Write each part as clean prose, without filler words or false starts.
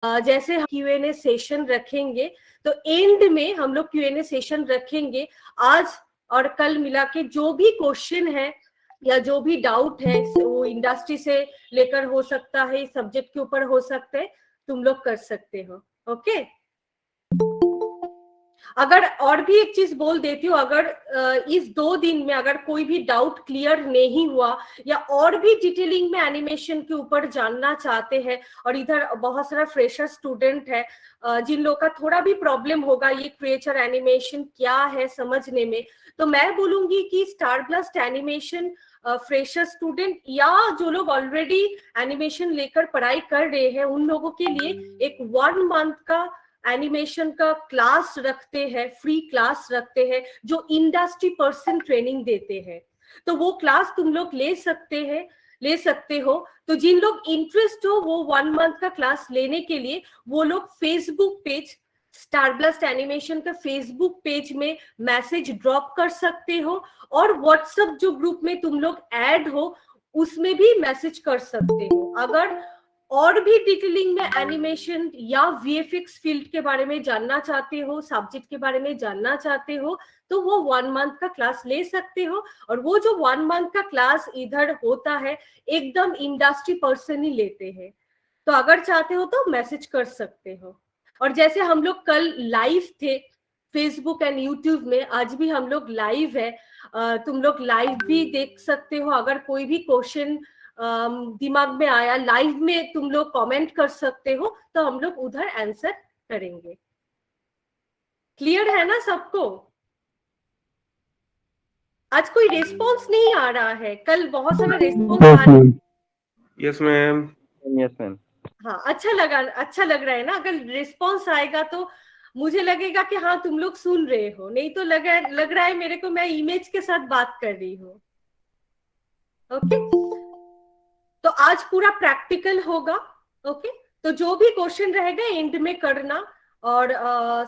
जैसे हम Q&A session रखेंगे, तो एंड में हम लोग Q&A सेशन रखेंगे। आज और कल मिला के जो भी क्वेश्चन है या जो भी डाउट है, वो इंडस्ट्री से लेकर हो सकता है, सब्जेक्ट के ऊपर हो सकता है, तुम लोग कर सकते हो। ओके, अगर और भी एक चीज बोल देती हूँ, अगर इस 2 दिन में अगर कोई भी डाउट क्लियर नहीं हुआ या और भी डिटेलिंग में एनिमेशन के ऊपर जानना चाहते हैं, और इधर बहुत सारा फ्रेशर स्टूडेंट है जिन लोगों का थोड़ा भी प्रॉब्लम होगा ये क्रिएचर एनिमेशन क्या है समझने में, तो मैं बोलूंगी कि star blast animation fresher student या जो लोग ऑलरेडी एनिमेशन लेकर पढ़ाई कर रहे हैं उन लोगों के लिए एक 1 मंथ का एनिमेशन का क्लास रखते हैं, फ्री क्लास रखते हैं, जो इंडस्ट्री पर्सन ट्रेनिंग देते हैं। तो वो क्लास तुम लोग ले सकते हो। तो जिन लोग इंटरेस्ट हो वो 1 मंथ का क्लास लेने के लिए वो लोग फेसबुक पेज, स्टारब्लास्ट एनिमेशन का फेसबुक पेज में मैसेज ड्रॉप कर सकते हो, और व्हाट्सएप जो ग्रुप में तुम लोग ऐड हो उसमें भी मैसेज कर सकते हो। अगर और भी डिटेलिंग में एनिमेशन या वीएफएक्स फील्ड के बारे में जानना चाहते हो, सब्जेक्ट के बारे में जानना चाहते हो, तो वो 1 मंथ का क्लास ले सकते हो। और वो जो 1 मंथ का क्लास इधर होता है एकदम इंडस्ट्री पर्सन ही लेते हैं, तो अगर चाहते हो तो मैसेज कर सकते हो। और जैसे हम लोग कल लाइव थे फेसबुक एंड यूट्यूब में, आज भी हम लोग लाइव है, तुम लोग लाइव भी देख सकते हो। अगर कोई भी क्वेश्चन दिमाग में आया, लाइव में तुम लोग कमेंट कर सकते हो, तो हम लोग उधर आंसर करेंगे। क्लियर है ना सबको? आज कोई रिस्पॉन्स नहीं आ रहा है, कल बहुत सारा रिस्पॉन्स आ रहा है। Yes ma'am. Yes ma'am. हाँ, अच्छा लग रहा है ना। अगर रिस्पॉन्स आएगा तो मुझे लगेगा कि हाँ तुम लोग सुन रहे हो, नहीं तो लग रहा है मेरे को मैं इमेज के साथ बात कर रही हूँ। ओके, तो आज पूरा प्रैक्टिकल होगा। ओके, तो जो भी क्वेश्चन रहेगा एंड में करना, और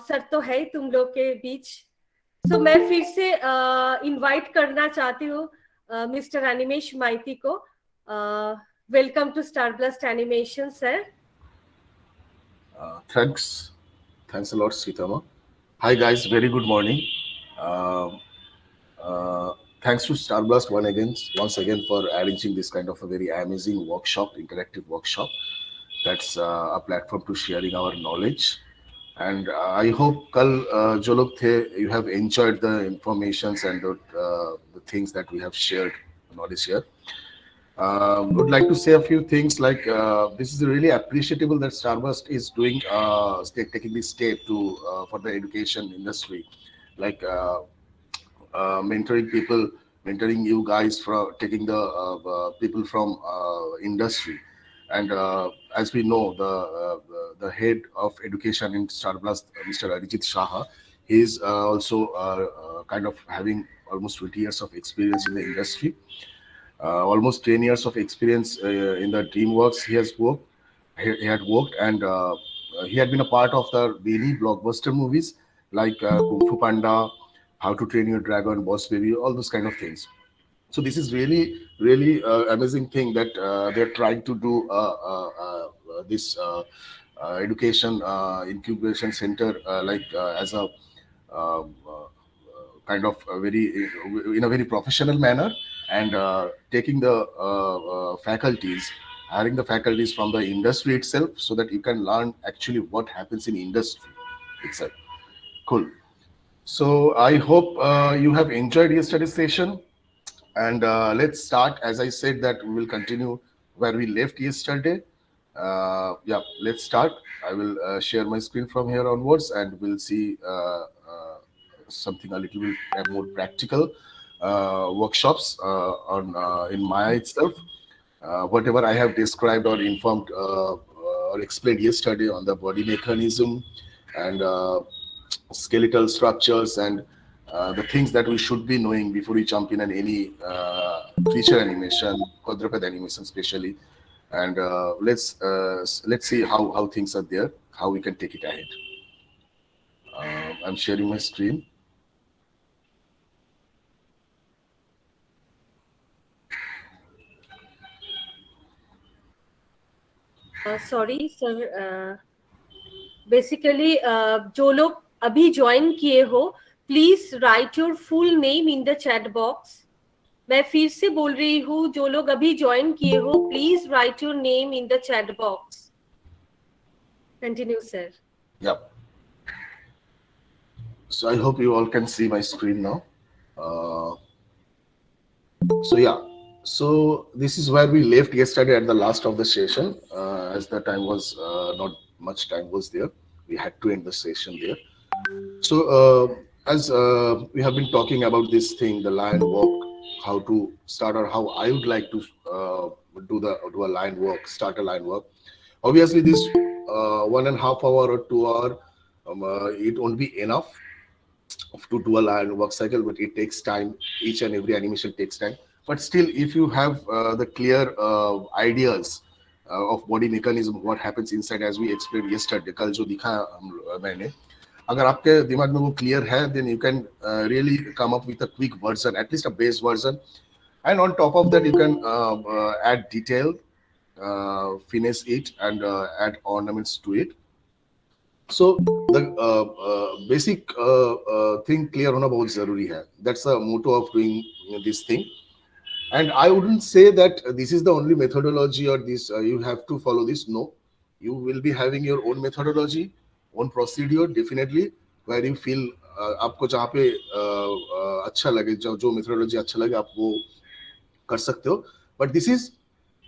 सर तो है तुम लोग के बीच। सो मैं फिर से इनवाइट करना चाहती हूँ मिस्टर अनिमेश माइती को। Welcome to Starblast animation sir. Thanks a lot, Sitama. Hi guys, very good morning. Thanks to StarBlast once again for arranging this kind of a very amazing workshop, interactive workshop. That's a platform to sharing our knowledge. And I hope kal jo log the, you have enjoyed the informations and the things that we have shared, knowledge here. Would like to say a few things like this is really appreciable that Starburst is doing taking this step to for the education industry, like mentoring people, mentoring you guys from taking the people from industry. And as we know, the head of education in Starblast, Mr. Arijit Shaha, he is also kind of having almost 20 years of experience in the industry. Almost 10 years of experience in the DreamWorks he has worked. He had worked, and he had been a part of the many blockbuster movies like Kung Fu Panda, How to Train Your Dragon, Boss Baby, all those kind of things. So this is really amazing thing that they're trying to do this education incubation center as a kind of a very in a very professional manner, and taking the faculties, hiring the faculties from the industry itself, so that you can learn actually what happens in industry itself. Cool. So I hope you have enjoyed yesterday's session, and let's start. As I said, that we will continue where we left yesterday. Yeah, let's start. I will share my screen from here onwards, and we'll see something a little bit more practical workshops on in Maya itself. Whatever I have described or informed or explained yesterday on the body mechanism and skeletal structures and the things that we should be knowing before we jump in any creature animation, quadruped animation especially. And let's see how things are there, how we can take it ahead. I'm sharing my screen. Sorry, sir. Basically जो लोग अभी join किए हो, please write your full name in the chat box. मैं फिर से बोल रही हूँ, जो लोग अभी ज्वाइन किए हो, please write your name in the chat box. Continue sir. Yeah. So I hope you all can see my screen now. Uh, so yeah, so this is where we left yesterday at the last of the session. As the time was not much time was there, we had to end the session there. So as we have been talking about this thing, the lion walk, how to start or how I would like to do a lion walk, start a lion walk. Obviously, this 1.5 hour or 2 hour, it won't be enough to do a lion work cycle, but it takes time. Each and every animation takes time. But still, if you have the clear ideas of body mechanism, what happens inside, as we explained yesterday, कल जो दिखा मैंने, अगर आपके दिमाग में वो clear है, then you can really come up with a quick version, at least a base version, and on top of that, you can add detail, finesse it, and add ornaments to it. So the basic thing clear होना बहुत जरूरी है. That's the motto of doing this thing. And I wouldn't say that this is the only methodology or this you have to follow this. No, you will be having your own methodology, own procedure, definitely, where you feel आपको जहाँ पे अच्छा लगे, जो methodology अच्छा लगे, आप वो कर सकते हो. But this is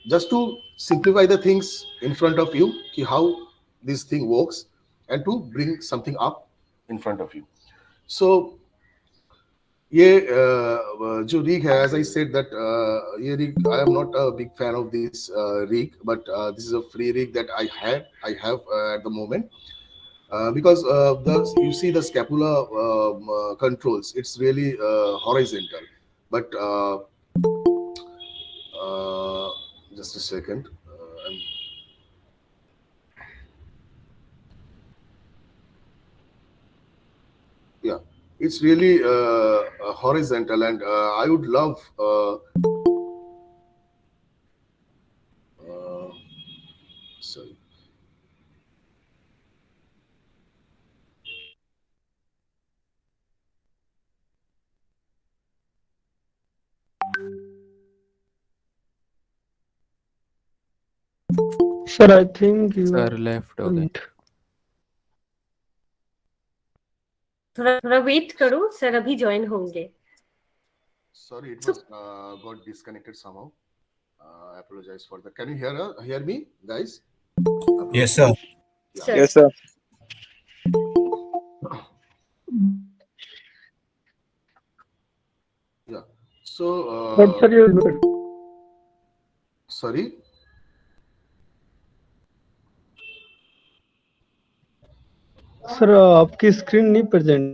just to simplify the things in front of you, कि how this thing works, and to bring something up in front of you. So ये जो rig है, as I said that ये rig, I am not a big fan of this rig, but this is a free rig that I have at the moment, because you see the scapula controls, it's really horizontal, but just a second. Yeah, it's really horizontal, and I would love sorry. Sir, I think you sir left हो गए. wait. थोड़ा wait करो sir, अभी join होंगे. Sorry, it was got disconnected somehow. I apologize for that. Can you hear me, guys? Yes, sir. Yeah. Sir. Yes, sir. Yeah. So But sir, you muted. sorry. Sir आपकी screen नहीं present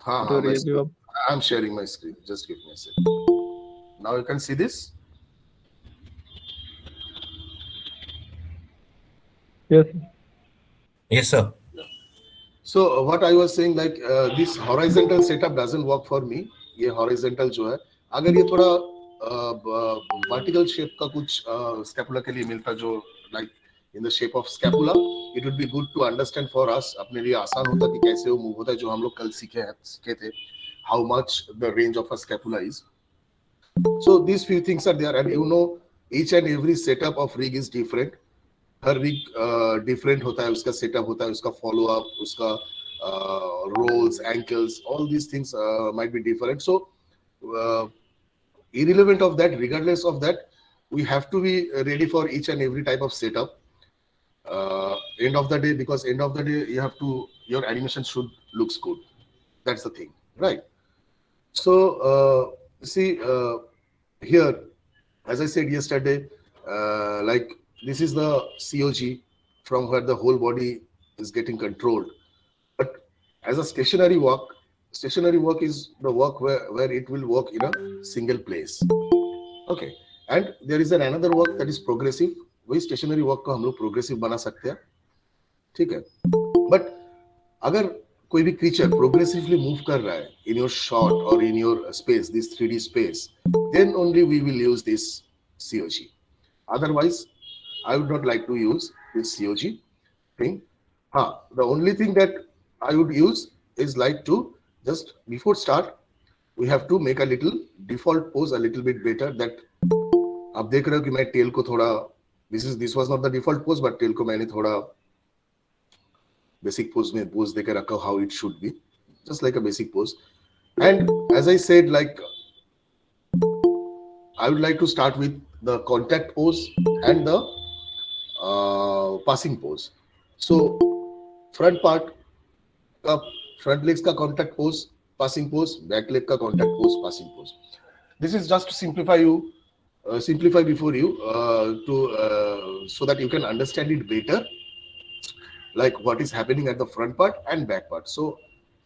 हाँ हो रही है अभी. आप I'm sharing my screen. Just give me a second. Now you can see this. yes. Yes, sir. So what I was saying, like this horizontal setup doesn't work for me. ये horizontal जो है, अगर ये थोड़ा vertical shape का कुछ scapula के लिए मिलता, जो like in the shape of scapula, it would be good to understand for us. अपने लिए आसान होता कि कैसे वो move होता है, जो हम लोग कल सीखे थे, how much the range of a scapula is. So these few things are there, and you know, each and every setup of rig is different. Her rig different होता है, उसका setup होता है, उसका follow up, उसका rolls, ankles, all these things might be different. So irrelevant of that, regardless of that, we have to be ready for each and every type of setup. End of the day, because end of the day, you have to, your animation should looks good. That's the thing, right? So see here, as I said yesterday, like this is the COG from where the whole body is getting controlled. But as a stationary walk is the walk where it will walk in a single place. Okay, and there is another walk that is progressive. वही stationary walk को हम लोग progressive बना सकते हैं, ठीक है? But अगर कोई भी creature progressively move कर रहा है in your shot or in your space, this 3D space, then only we will use this COG. Otherwise, I would not like to use this COG thing. The only thing that I would use is like to just before start, we have to make a little default pose a little bit better. That आप देख रहे हो कि मैं tail को थोड़ा this was not the default pose, but tail को मैंने थोड़ा basic pose में pose देके रखा how it should be, just like a basic pose. And as I said, like I would like to start with the contact pose and the passing pose. So front part का front legs का contact pose, passing pose, back leg का contact pose, passing pose. This is just to simplify before you so that you can understand it better, like what is happening at the front part and back part. So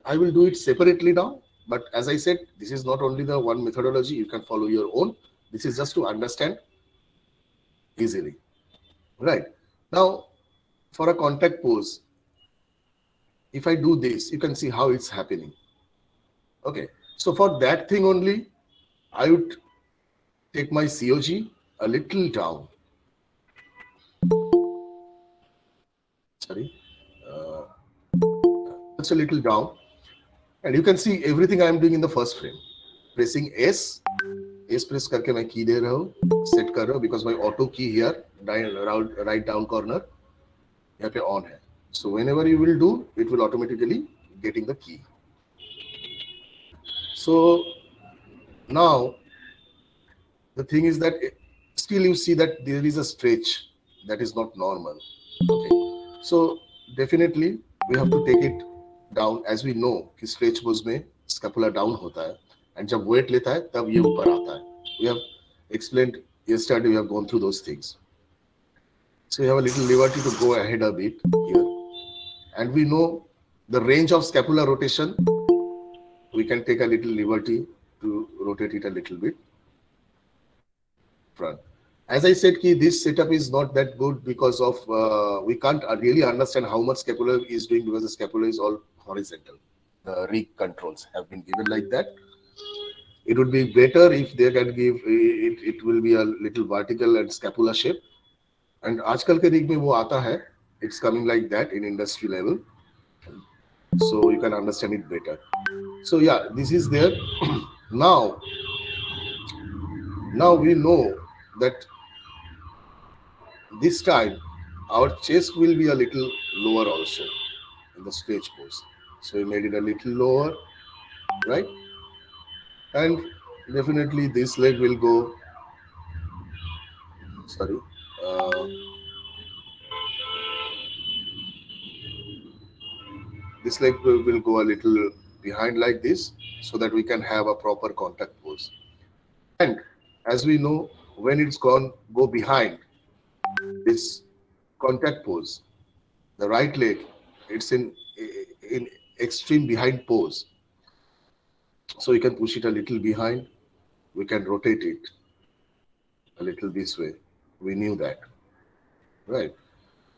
I will do it separately now, but as I said, this is not only the one methodology, you can follow your own. This is just to understand easily. Right. Now, for a contact pose, if I do this, you can see how it's happening. Okay. So for that thing only, I would take my COG a little down. Sorry. Just a little down. And you can see everything I am doing in the first frame. Pressing S press करके मैं key दे रहा हूँ, set कर रहा हूँ, because my auto key here, right down corner, यहाँ पे on है. So whenever you will do, it will automatically getting the key. So now the thing is that still you see that there is a stretch that is not normal. Okay. So definitely we have to take it down, as we know कि stretch pose में scapula down होता है, and जब weight लेता है तब ये ऊपर आता है. We have explained yesterday, we have gone through those things. So you have a little liberty to go ahead a bit here, and we know the range of scapular rotation. We can take a little liberty to rotate it a little bit front. As I said, this setup is not that good because of we can't really understand how much scapula is doing, because the scapula is all horizontal. The rig controls have been given like that. It would be better if they can give it. It will be a little vertical and scapula shape. And आजकल के rig में वो आता है. It's coming like that in industry level, so you can understand it better. So yeah, this is there. Now we know that this time our chest will be a little lower also in the stage pose. So we made it a little lower, right? And definitely this leg will go, sorry, this leg will go a little behind like this, so that we can have a proper contact pose. And as we know, when it's go behind this contact pose, the right leg, it's in extreme behind pose. So you can push it a little behind. We can rotate it a little this way. We knew that, right?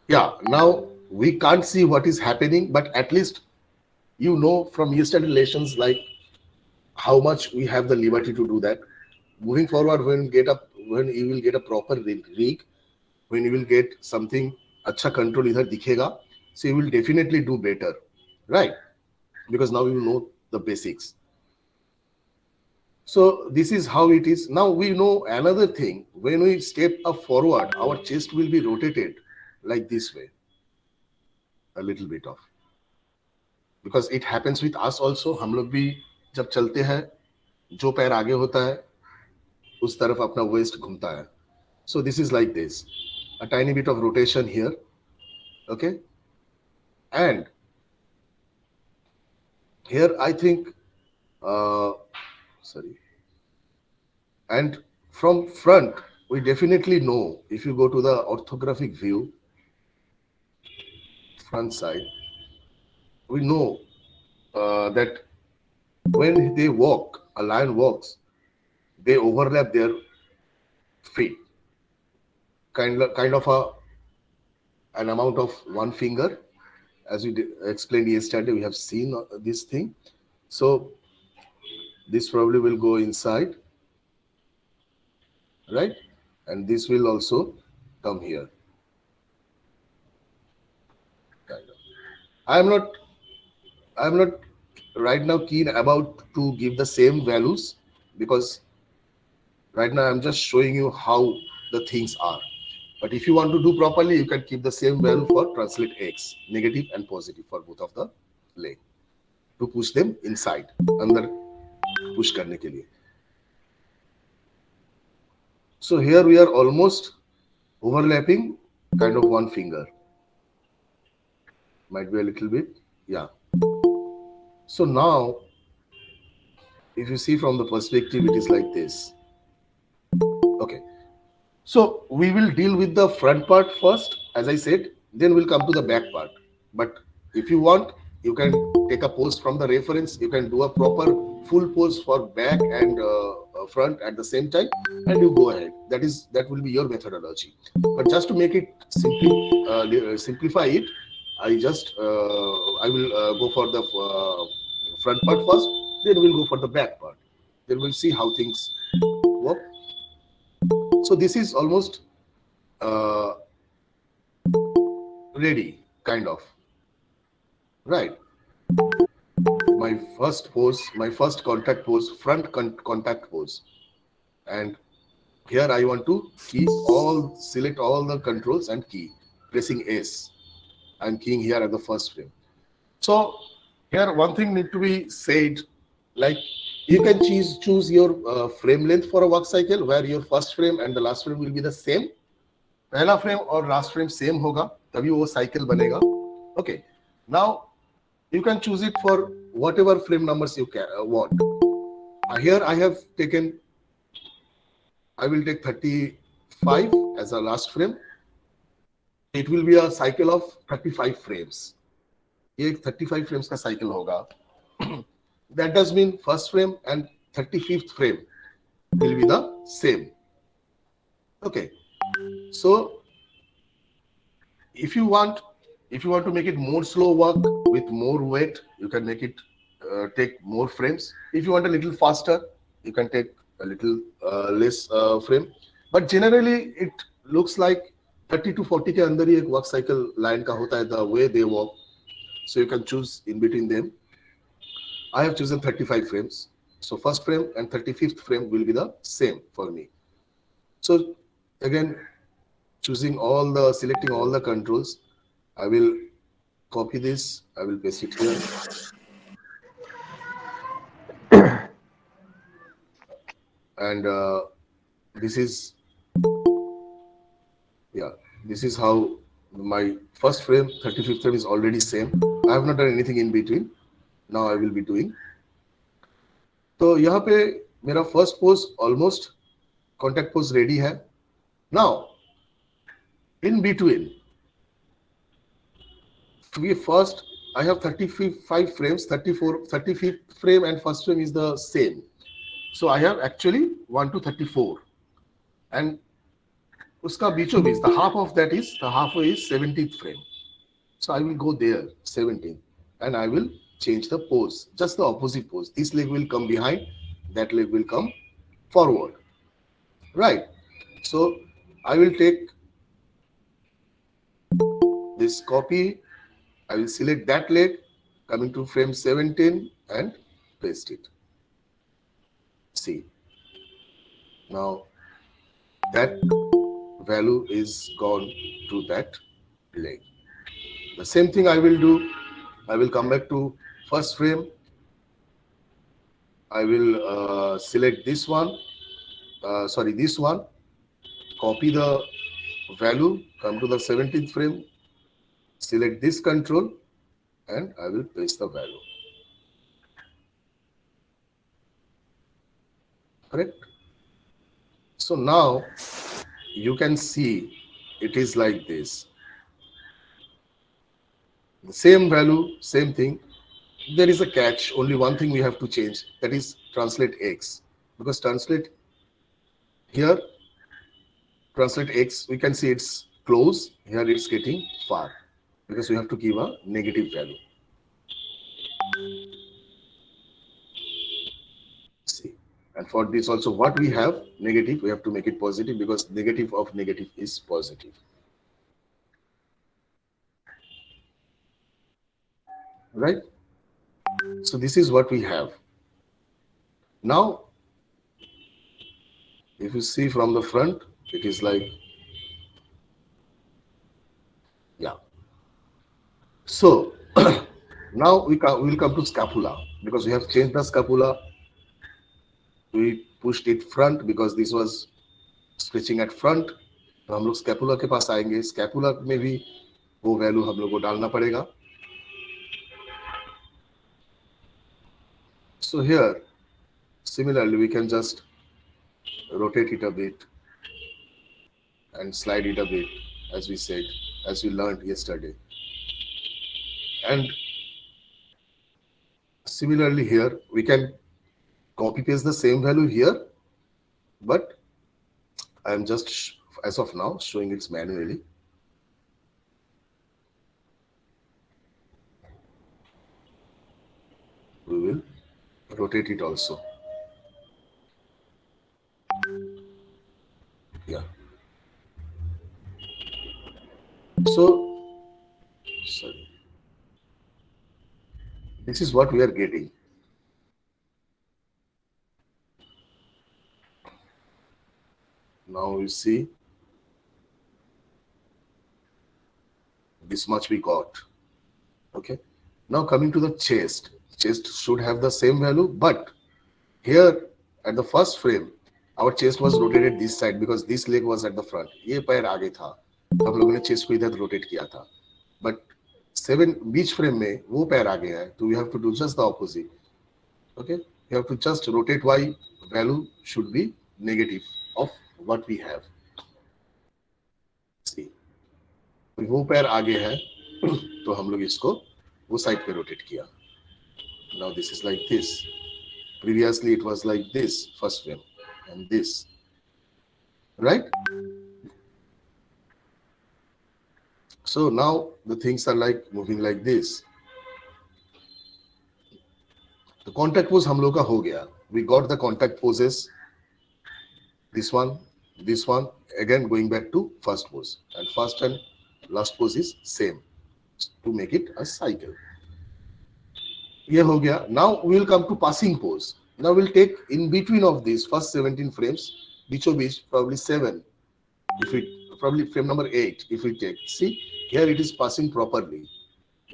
Yeah, now we can't see what is happening, but at least you know from yesterday lessons, like how much we have the liberty to do that. Moving forward, when you will get a proper rig, when you will get something अच्छा control इधर दिखेगा, so you will definitely do better, right? Because now you know the basics. So this is how it is. Now we know another thing. When we step up forward, our chest will be rotated like this way, a little bit of, because it happens with us also. हम लोग भी जब चलते हैं, जो पैर आगे होता है उस तरफ अपना waist घूमता है. So this is like this, a tiny bit of rotation here, okay? And here I think, sorry. And from front, we definitely know, if you go to the orthographic view, front side, we know that when they walk, a lion walks, they overlap their feet, kind of an amount of one finger. As we explained yesterday, we have seen this thing. So this probably will go inside, right? And this will also come here, kind of. I'm not right now keen about to give the same values, because right now I'm just showing you how the things are. But if you want to do properly, you can keep the same value for translate x, negative and positive for both of the leg, to push them inside, अंदर push करने के लिए. So here we are almost overlapping kind of one finger. Might be a little bit, yeah. So now, if you see from the perspective, it is like this. Okay. So we will deal with the front part first, as I said, then we'll come to the back part. But if you want, you can take a pose from the reference. You can do a proper full pose for back and front at the same time, and you go ahead. That will be your methodology. But just to make it simplify it, I will go for the front part first. Then we'll go for the back part. Then we'll see how things work. So this is almost ready, kind of, right? My first pose, my first contact pose, front contact pose, and here I want to select all the controls and key, pressing S. I'm keying here at the first frame. So here one thing need to be said, like you can choose your frame length for a work cycle, where your first frame and the last frame will be the same. पहला frame और last frame same होगा, तभी वो cycle बनेगा. Okay. Now you can choose it for whatever frame numbers you want. Here I have taken, I will take 35 as a last frame. It will be a cycle of 35 frames. ये 35 frames का cycle होगा. That does mean first frame and 35th frame will be the same. Okay. So if you want to make it more slow work with more weight, you can make it take more frames. If you want a little faster, you can take a little less frame. But generally it looks like 30 to 40 के अंदर ही एक work cycle line का होता है, the way they work. So you can choose in between them. I have chosen 35 frames. So first frame and 35th frame will be the same for me. So again, selecting all the controls, I will copy this, I will paste it here. And this is how my first frame, 35th frame is already same. I have not done anything in between. Now I will be doing. तो यहाँ पे मेरा first pose almost contact pose ready है. Now in between, I have 35 frames, 35th frame and first frame is the same. So I have actually 1 to 34, and uska बीचों बीच, the halfway is 17th frame. So I will go there 17th, and I will change the pose, just the opposite pose. This leg will come behind, that leg will come forward, right? So I will take this copy, I will select that leg, coming to frame 17 and paste it. See, now that value is gone to that leg. The same thing I will do. I will come back to first frame. I will select this one, this one, copy the value, come to the 17th frame, select this control, and I will paste the value. Correct? So now you can see it is like this. The same value, same thing. There is a catch. Only one thing we have to change, that is translate X. Because translate X, we can see it's close. Here it's getting far, because we have to give a negative value. See, and for this also, what we have negative, we have to make it positive, because negative of negative is positive. right? So this is what we have. Now, if you see from the front, it is like, yeah. So now we will come to scapula, because we have changed the scapula. We pushed it front because this was stretching at front. तो हम लोग scapula के पास आएंगे. Scapula में भी वो value हम लोग को डालना पड़ेगा. So here, similarly, we can just rotate it a bit and slide it a bit, as we said, as we learned yesterday. And similarly here, we can copy paste the same value here, but I am just, as of now, showing it manually. We will rotate it also. Yeah. So, sorry. This is what we are getting. Now you see, this much we got. Okay. Now coming to the chest. Chest should have the same value, but here at the first frame, our chest was rotated this side because this leg was at the front. ये पैर आगे था, हम लोगों ने chest को इधर rotate किया था. But 7 बीच frame में वो पैर आगे है, तो we have to do just the opposite. Okay, you have to just rotate y. Value should be negative of what we have. See, वो पैर आगे है, तो हम लोग इसको वो साइड पे रोटेट किया. Now this is like this. Previously it was like this, first frame, and this, right? So now the things are like moving like this. The contact pose हम लोग का हो गया. We got the contact poses. This one, again going back to first pose, and first and last pose is same to make it a cycle. ये हो गया. Now we will come to passing pose. Now we'll take in between of these first 17 frames, बीचों बीच probably 7, if it probably frame number 8 if we take. See, here it is passing properly.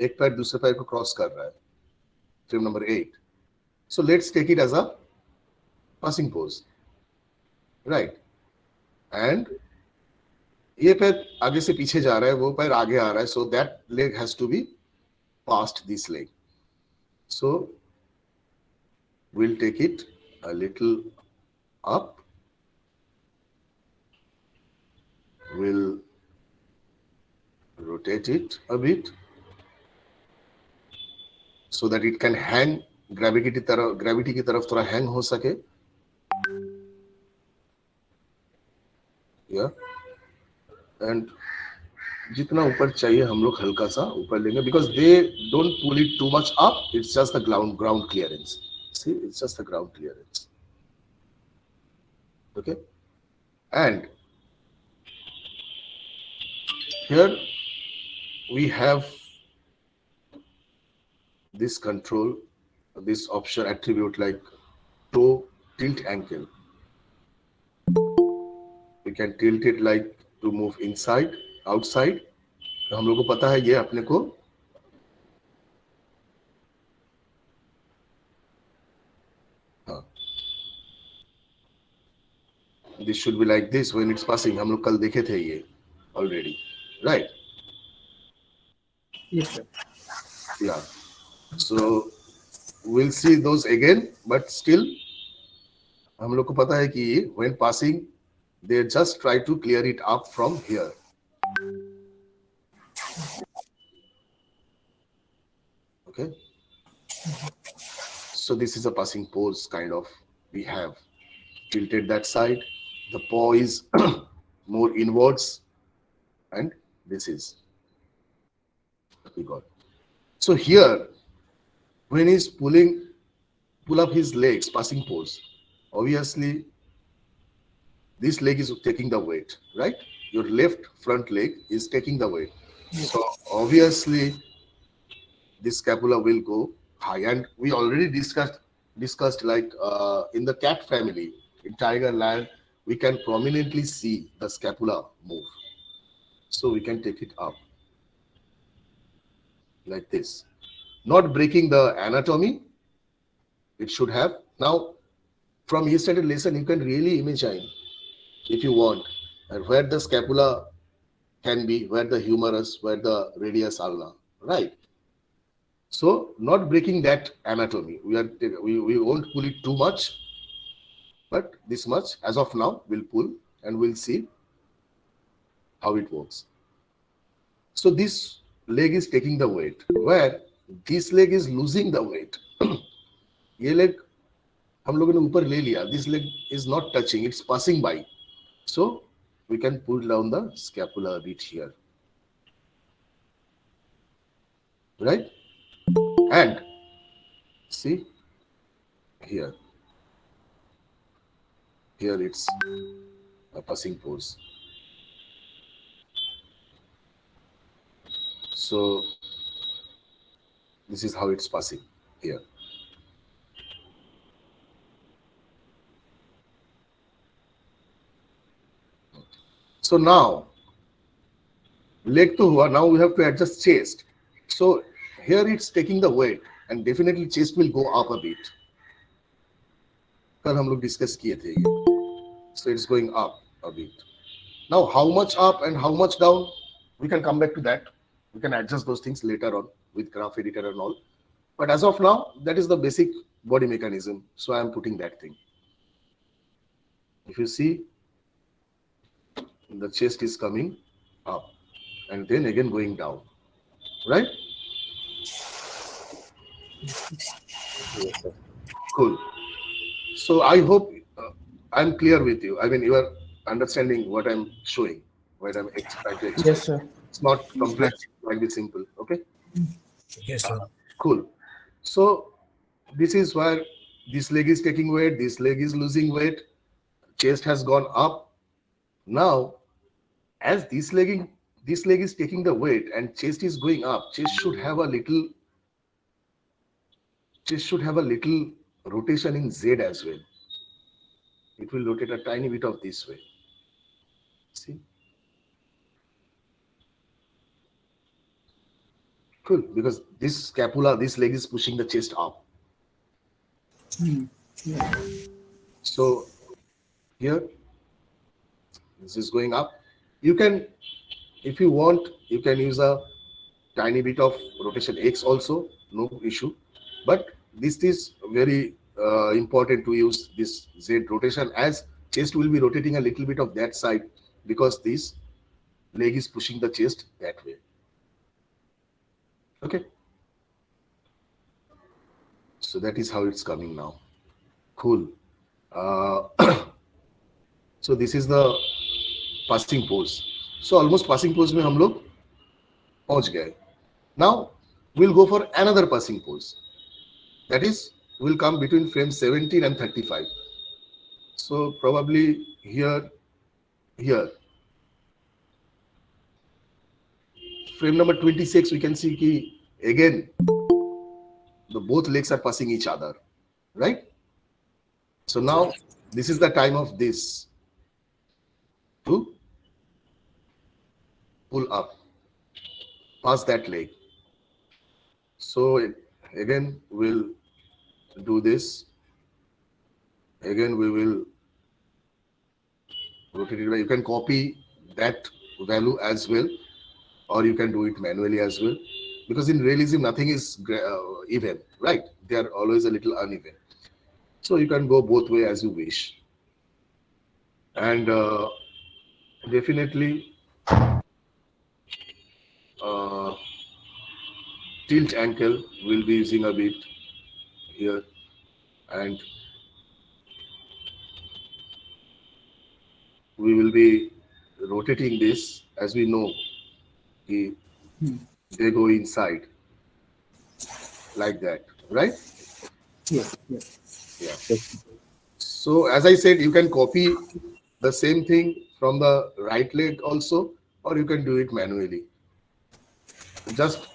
एक पैर दूसरे पैर को cross कर रहा है. Frame number 8. So let's take it as a passing pose, right? And ये पैर आगे से पीछे जा रहा है, वो पैर आगे आ रहा है, so that leg has to be past this leg. So we'll take it a little up. We'll rotate it a bit so that it can hang, gravity की तरफ थोड़ा hang हो सके. Yeah. And जितना ऊपर चाहिए हम लोग हल्का सा ऊपर लेंगे, because they don't pull it too much up. It's just the ground clearance. See, it's just the ground clearance. Okay. And here we have this control, this option attribute like toe tilt ankle. We can tilt it like to move inside, outside. तो हम लोग को पता है ये अपने को this should be like this when it's passing. हम लोग कल देखे थे ये already, right? Yes, sir. Yeah. So we'll see those again, but still हम लोग को पता है कि when passing they just try to clear it up from here. Okay. So this is a passing pose kind of. We have tilted that side. The paw is more inwards, and this is we got. So here, when he's pull up his legs, passing pose, obviously this leg is taking the weight, right? Your left front leg is taking the weight. So obviously this scapula will go high. And we already discussed like in the cat family, in tiger, lion, we can prominently see the scapula move. So we can take it up like this, not breaking the anatomy. It should have. Now, from yesterday's lesson, you can really imagine, if you want, where the scapula can be, where the humerus, where the radius ulna, right? So, not breaking that anatomy. We won't pull it too much, but this much as of now we'll pull, and we'll see how it works. So this leg is taking the weight, where this leg is losing the weight. ये leg हम लोगों ने ऊपर ले लिया. This leg is not touching; it's passing by. So we can pull down the scapula a bit here, right? And see here. Here it's a passing pose. So this is how it's passing here. So now leg to hua, now we have to adjust chest. So here it's taking the weight, and definitely chest will go up a bit. कल हम लोग discuss किए थे ये. So it's going up a bit. Now how much up and how much down, we can come back to that. We can adjust those things later on with graph editor and all. But as of now, that is the basic body mechanism. So I am putting that thing. If you see, the chest is coming up and then again going down, right? Cool. So I hope I'm clear with you. I mean, you are understanding what I'm showing, what I'm trying to explain. Yes, sir. It's not complex, like this simple. Okay. Yes, sir. Cool. So this is where this leg is taking weight, this leg is losing weight, chest has gone up. Now, as this leg is taking the weight and chest is going up, chest should have a little rotation in Z as well. It will rotate a tiny bit of this way. See? Cool, because this scapula, this leg is pushing the chest up. Yeah. So here, this is going up. You can, if you want, you can use a tiny bit of rotation X also, no issue. But this is very important to use this Z rotation, as chest will be rotating a little bit of that side because this leg is pushing the chest that way. Okay. So that is how it's coming now. Cool. So this is the passing pose. So almost passing pose में हम लोग पहुंच गए. Now we'll go for another passing pose. That is, will come between frame 17 and 35. So probably here. Frame number 26, we can see ki again the both legs are passing each other, right? So now this is the time of this to pull up, pass that leg. So again we'll do this. Again we will rotate it. You can copy that value as well, or you can do it manually as well, because in realism nothing is even, right? They are always a little uneven. So you can go both way as you wish. And definitely tilt ankle will be using a bit here, and we will be rotating this. As we know, they go inside like that, right? Yes. Yeah. So as I said, you can copy the same thing from the right leg also, or you can do it manually. Just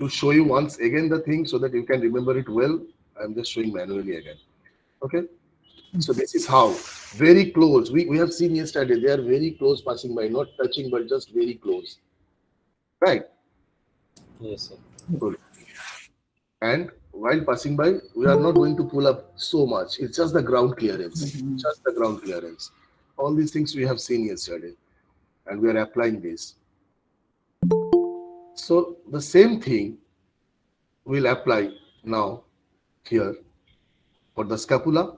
to show you once again the thing so that you can remember it well, I'm just showing manually again. Okay. So this is how, very close. We have seen yesterday, they are very close passing by, not touching, but just very close. Right? Yes, sir. Good. And while passing by, we are not going to pull up so much. It's just the ground clearance. Just the ground clearance. All these things we have seen yesterday. And we are applying this. So the same thing we'll apply now here for the scapula.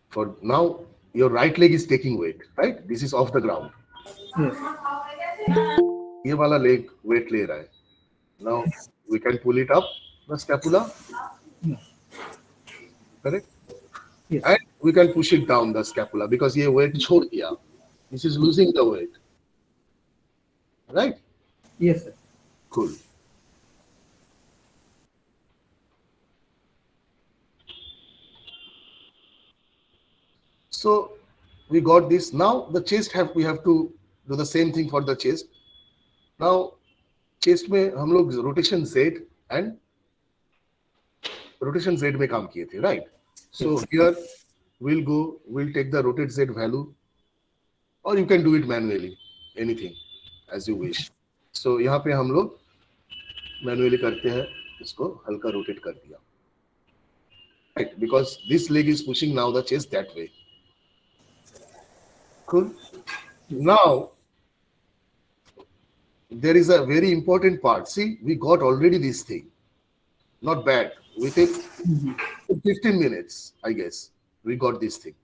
For now, your right leg is taking weight, right? This is off the ground. ये वाला leg weight ले रहा है. Now we can pull it up, the scapula. Correct? Yes. And we can push it down the scapula because ये weight छोड़ दिया. This is losing the weight. Right? Yes, sir. Cool. So we got this. Now the chest we have to do the same thing for the chest. Now chest में हम लोग rotation Z and rotation Z में काम किए थे, right? So here we'll take the rotate Z value, or you can do it manually, anything as you wish. So यहाँ पे हम लोग manually करते हैं, इसको हल्का rotate कर दिया, right? Because this leg is pushing now the chest that way. Cool. Now there is a very important part. See, we got already this thing. Not bad. Within 15 minutes, I guess, we got this thing.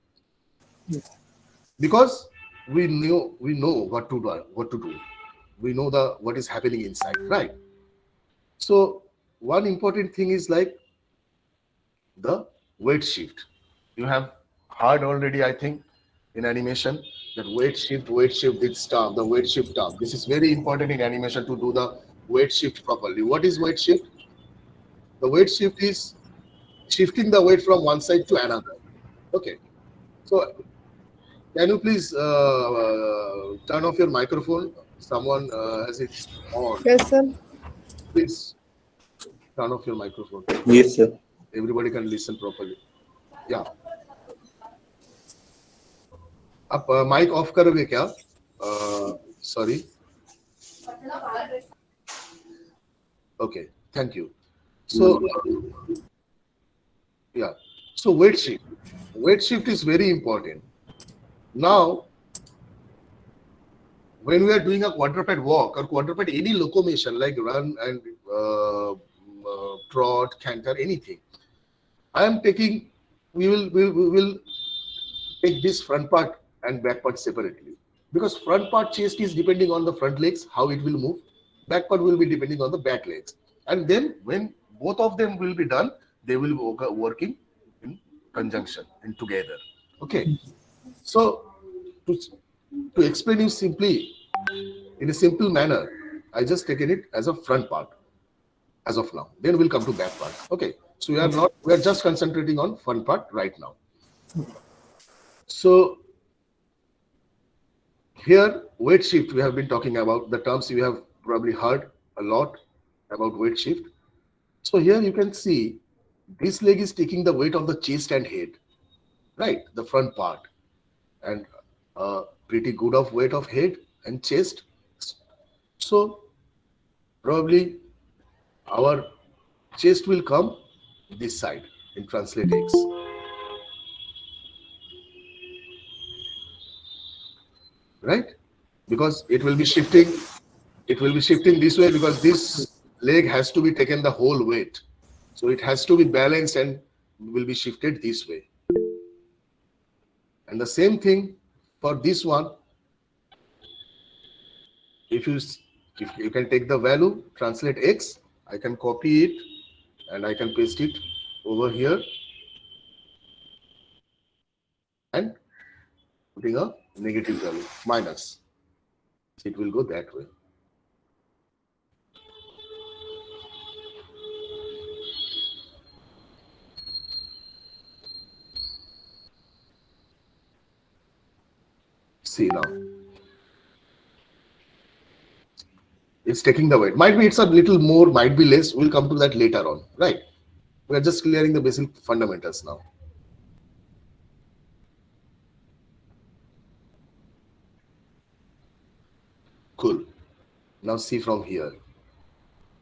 Yes. Because we know what to do. We know what is happening inside, right? So one important thing is like the weight shift. You have heard already, I think, in animation, that weight shift, this term, the weight shift term. This is very important in animation to do the weight shift properly. What is weight shift? The weight shift is shifting the weight from one side to another. Okay. So can you please turn off your microphone? Someone has it on. Yes, sir. Please turn off your microphone. Yes, sir. Everybody can listen properly. Yeah. आप mic off करोगे क्या? Sorry. Okay, thank you. So yeah, so weight shift is very important. Now when we are doing a quadruped walk or quadruped any locomotion like run and trot, canter, anything, we will take this front part and back part separately, because front part chest is depending on the front legs, how it will move. Back part will be depending on the back legs, and then when both of them will be done, they will be working in conjunction and together. Okay. So to explain you simply, in a simple manner, I just taken it as a front part as of now. Then we'll come to back part. Okay. So we are just concentrating on front part right now. So here, weight shift, we have been talking about the terms you have probably heard a lot about weight shift. So here you can see this leg is taking the weight of the chest and head, right? The front part, and pretty good of weight of head and chest. So probably our chest will come this side in translate X. Right? Because it will be shifting this way, because this leg has to be taken the whole weight. So it has to be balanced and will be shifted this way. And the same thing for this one. If you can take the value, translate X, I can copy it and I can paste it over here and putting a negative value, minus. It will go that way. See now. It's taking the weight. Might be it's a little more, might be less. We'll come to that later on, right? We are just clearing the basic fundamentals now. Cool. Now see from here.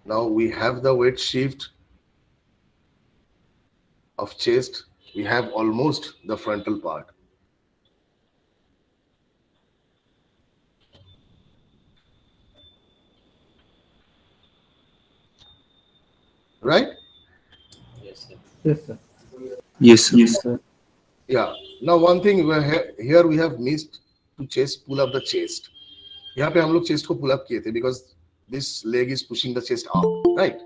Now we have the weight shift of chest. We have almost the frontal part. Right? Yes, sir. Yes, sir. Yes, sir. Yes, sir. Yeah. Now one thing here we have missed to chest pull up the chest. यहाँ पे हम लोग chest को pull up किए थे because this leg is pushing the chest up, right?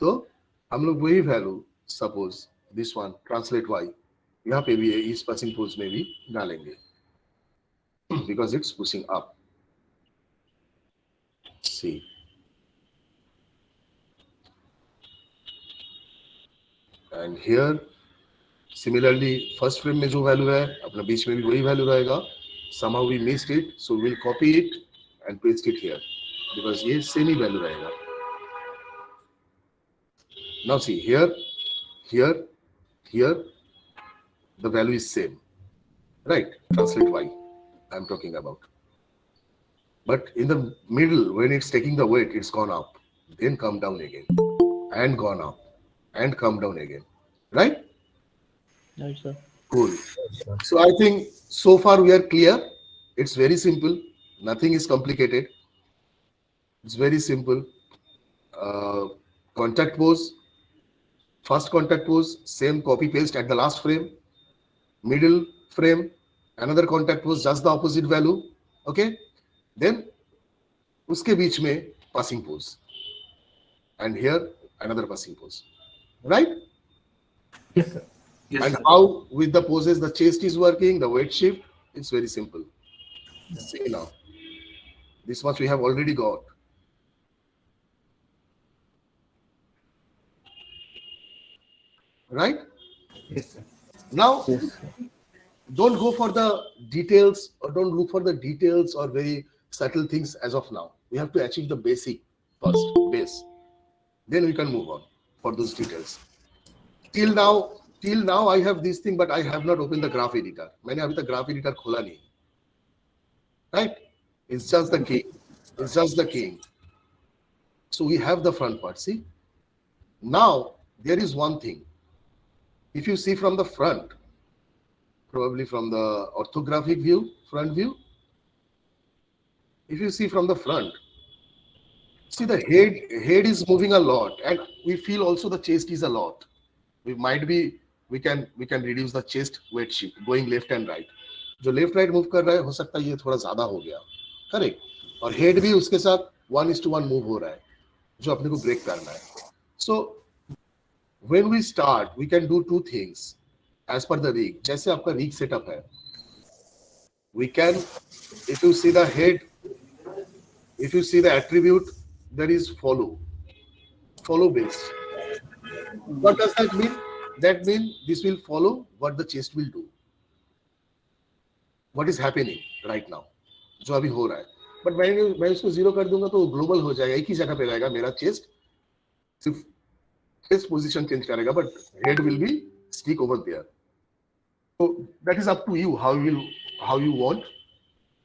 तो हम लोग वही value suppose this one translate y यहाँ पे भी इस passing pose में भी डालेंगे because it's pushing up. See. And here similarly first frame में जो value है अपना बीच में भी वही value रहेगा. Somehow we missed it, so we'll copy it and paste it here because ये same ही value रहेगा. Now see here, the value is same, right? Translate y I'm talking about. But in the middle, when it's taking the weight, it's gone up, then come down again, and gone up, and come down again, right? Right, sir. Cool. So I think so far we are clear. It's very simple. Nothing is complicated. It's very simple. Contact pose. First contact pose, same copy paste at the last frame. Middle frame, another contact pose, just the opposite value. Okay. Then उसके बीच में passing pose. And here another passing pose. Right? Yes, sir. Yes, And sir. how with the poses the chest is working, the weight shift, it's very simple. See now. This much we have already got. Right? Yes, sir. Now, Yes, sir. don't go for the details or don't look for the details or very subtle things as of now. We have to achieve the basic first, base. Then we can move on for those details. Till now I have this thing, but I have not opened the graph editor. मैंने अभी तक graph editor खोला नहीं. Right? It's just the king. It's just the king. So we have the front part. See? Now there is one thing. If you see from the front, probably from the orthographic view, front view, if you see from the front, see the head is moving a lot, and we feel also the chest is a lot. We can reduce the chest weight shift going left and right. जो left right move कर रहा है हो सकता है ये थोड़ा ज्यादा हो गया, correct? और head भी उसके साथ 1:1 move हो रहा है, जो अपने को break करना है. So when we start, we can do two things as per the rig. जैसे आपका rig setup है, we can, if you see the head, if you see the attribute, there is follow based. What does that mean? That means this will follow what the chest will do. What is happening right now? जो अभी हो रहा है. But मैं उसको 0 कर दूंगा तो ग्लोबल हो जाएगा, एक ही जगह पे रहेगा मेरा चेस्ट, सिर्फ chest position change करेगा, but head will be stick over there. So that is up to you how you want.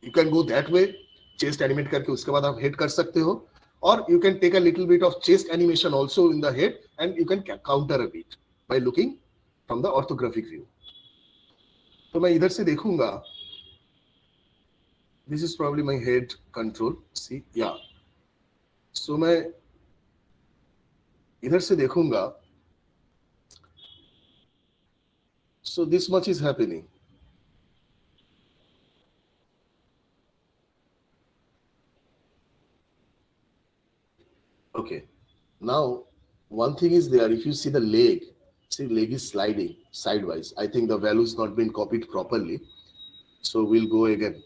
You can go that way, chest animate करके उसके बाद आप head कर सकते हो, or you can take a little bit of chest animation also in the head and you can counter a bit by looking from the orthographic view. तो मैं इधर से देखूंगा. This is probably my head control. See, yeah. So मैं इधर से देखूंगा. So this much is happening. Okay. Now, one thing is there. If you see the leg, see leg is sliding sidewise. I think the value is not been copied properly. So we'll go again.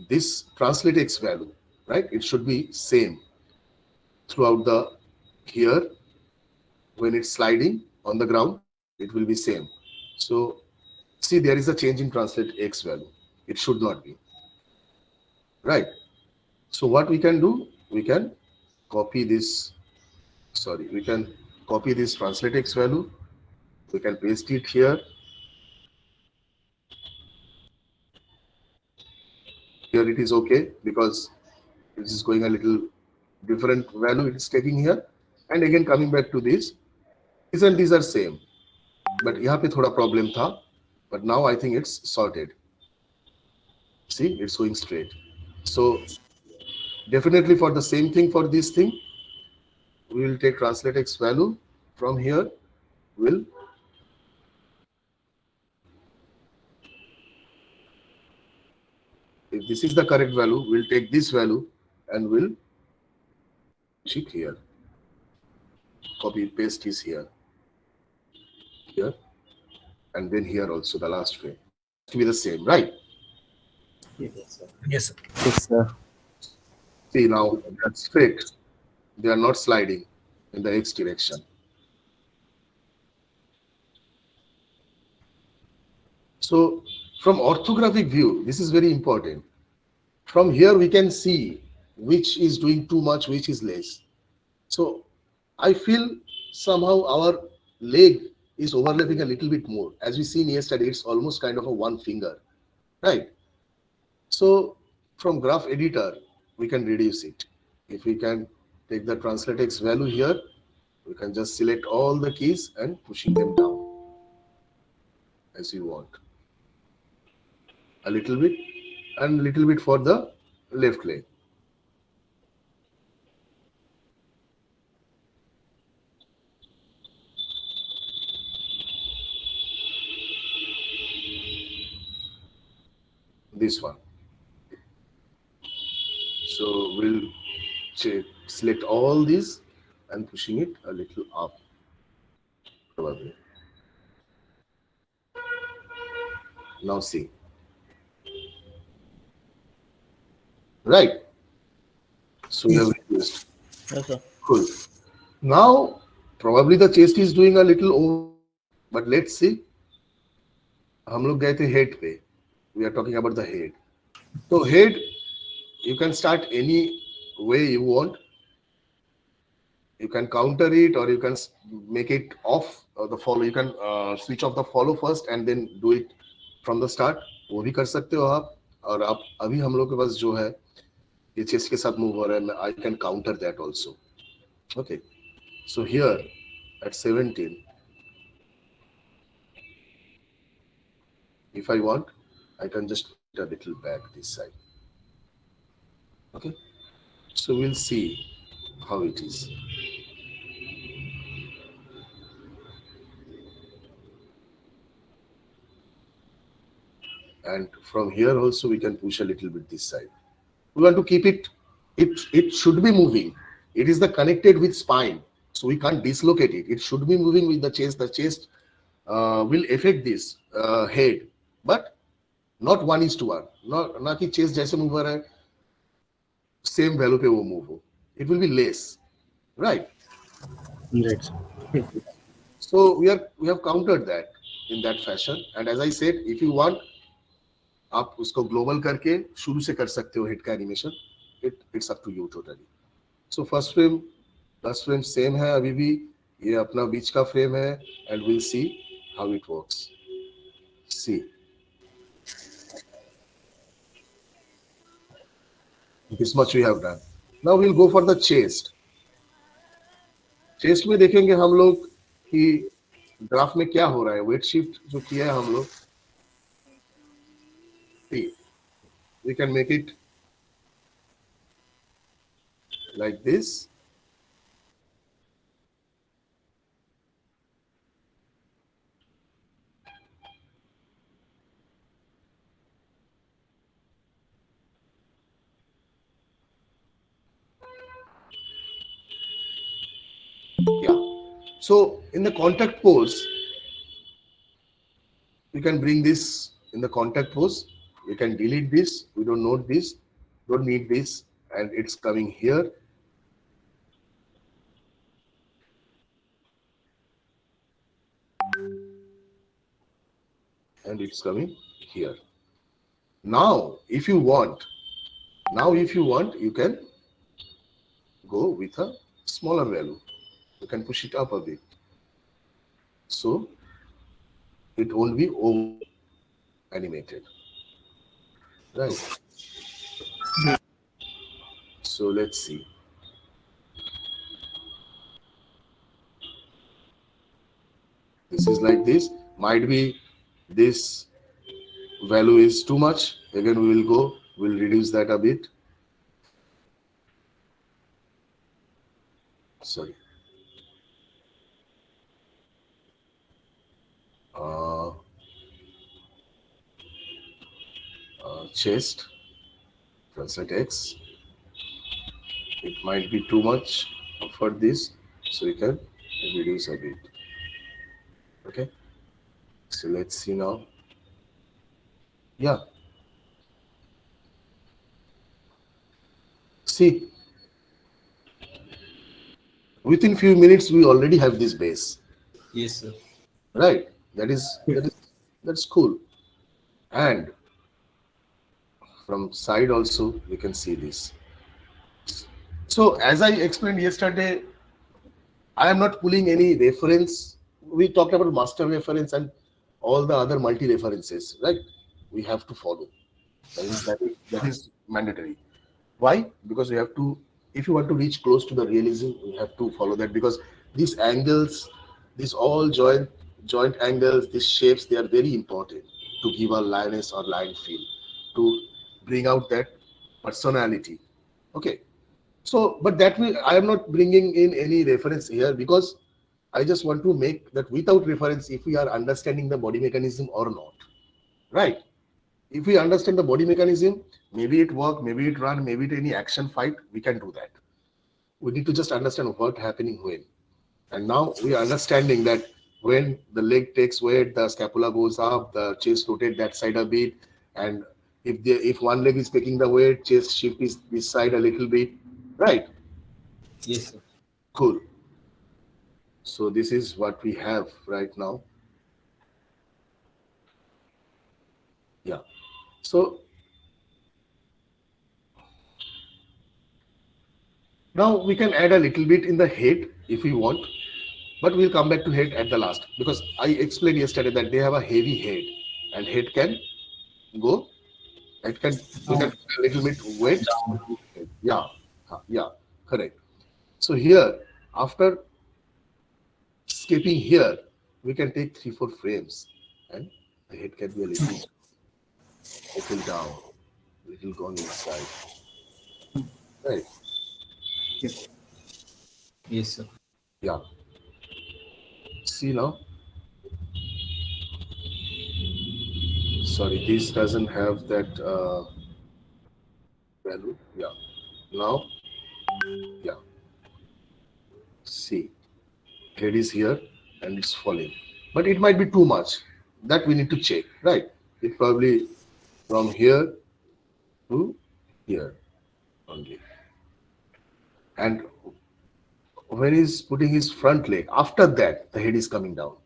This translate X value, right? It should be same throughout the here. When it's sliding on the ground, it will be same. So see, there is a change in translate X value. It should not be, right? So what we can do, we can copy this, we can copy this translate X value, we can paste it here. Here it is okay because it is going a little different value it is taking here. And again coming back to this, these are same. But यहाँ पे थोड़ा problem था, but now I think it's sorted. See, it's going straight. So definitely for the same thing for this thing, we will take translate X value from here. If this is the correct value, we'll take this value and we'll check here. Copy paste is here, and then here also the last frame. To be the same, right? Yes, sir. Yes, sir. Yes, sir. See now that's straight. They are not sliding in the X direction. So from orthographic view, this is very important. From here we can see which is doing too much, which is less. So I feel somehow our leg is overlapping a little bit more. As we seen yesterday, it's almost kind of a one finger, right? So from graph editor, we can reduce it. If we can take the translate X value here, we can just select all the keys and pushing them down as you want. A little bit and a little bit for the left leg. This one. So we'll select all these and pushing it a little up, probably. Now see. Right. So we have reduced. Yes, sir. Cool. Now probably the chest is doing a little over, but let's see. हम लोग गए थे head पे. We are talking about the head. So head, you can start any way you want. You can counter it, or you can make it off the follow. You can switch off the follow first and then do it from the start. वो भी कर सकते हो आप. और आप अभी हम लोग के पास जो है ये चेस्ट के साथ मूव हो रहा है. I can counter that also. Okay. So here at 17, if I want, I can just put a little back this side. Okay. So we'll see how it is. And from here also we can push a little bit this side. We want to keep it, it should be moving. It is the connected with spine, so we can't dislocate it. It should be moving with the chest. The chest will affect this head, but not 1:1. ना कि chest जैसे move हो रहा है, same value पे वो move हो. It will be less, right? Right. So we have countered that in that fashion. And as I said, if you want, आप उसको ग्लोबल करके शुरू से कर सकते हो हेड का animation. It's up to you totally. So first frame last frame same है अभी भी. ये अपना बीच का फ्रेम है and will see how it works. See this much we have done. Now we will go for the chest. Chest में देखेंगे हम लोग कि ग्राफ में क्या हो रहा है. वेट शिफ्ट जो किया है हम लोग, we can make it like this. Yeah. So in the contact pose, we can bring this in the contact pose. We can delete this. We don't need this. Don't need this, and it's coming here. And it's coming here. Now, if you want, Now, if you want, you can go with a smaller value. You can push it up a bit. So it won't be over animated. Right. So let's see. This is like this. Might be this value is too much. Again, we'll reduce that a bit. Sorry. Chest, translate X. It might be too much for this, so we can reduce a bit. Okay. So let's see now. Yeah. See, within few minutes we already have this base. Yes, sir. Right. That's cool. And from side also we can see this. So as I explained yesterday, I am not pulling any reference. We talked about master reference and all the other multi references, right? We have to follow. That is mandatory. Why? Because we have to, if you want to reach close to the realism, we have to follow that, because these angles, these all joint angles, these shapes, they are very important to give a lioness or lion feel, to bring out that personality. Okay. So, but that way, I am not bringing in any reference here, because I just want to make that without reference, if we are understanding the body mechanism or not, right? If we understand the body mechanism, maybe it work, maybe it run, maybe it any action fight, we can do that. We need to just understand what happening when. And now we are understanding that when the leg takes weight, the scapula goes up, the chest rotate that side a bit, and if one leg is taking the weight, chest shift is this side a little bit, right? Yes, sir. Cool. So this is what we have right now. Yeah. So now we can add a little bit in the head if we want, but we'll come back to head at the last, because I explained yesterday that they have a heavy head, and head can go, it can, we can put a little bit weight. Yeah, yeah, correct. So here, after skipping here, we can take 3-4 frames, and the head can be a little down, little gone inside. Right. Yes, sir. Yeah. See now. Sorry, this doesn't have that value. Yeah. Now, yeah. See, head is here and it's falling, but it might be too much. That we need to check, right? It probably from here to here only. And when he's putting his front leg, after that, the head is coming down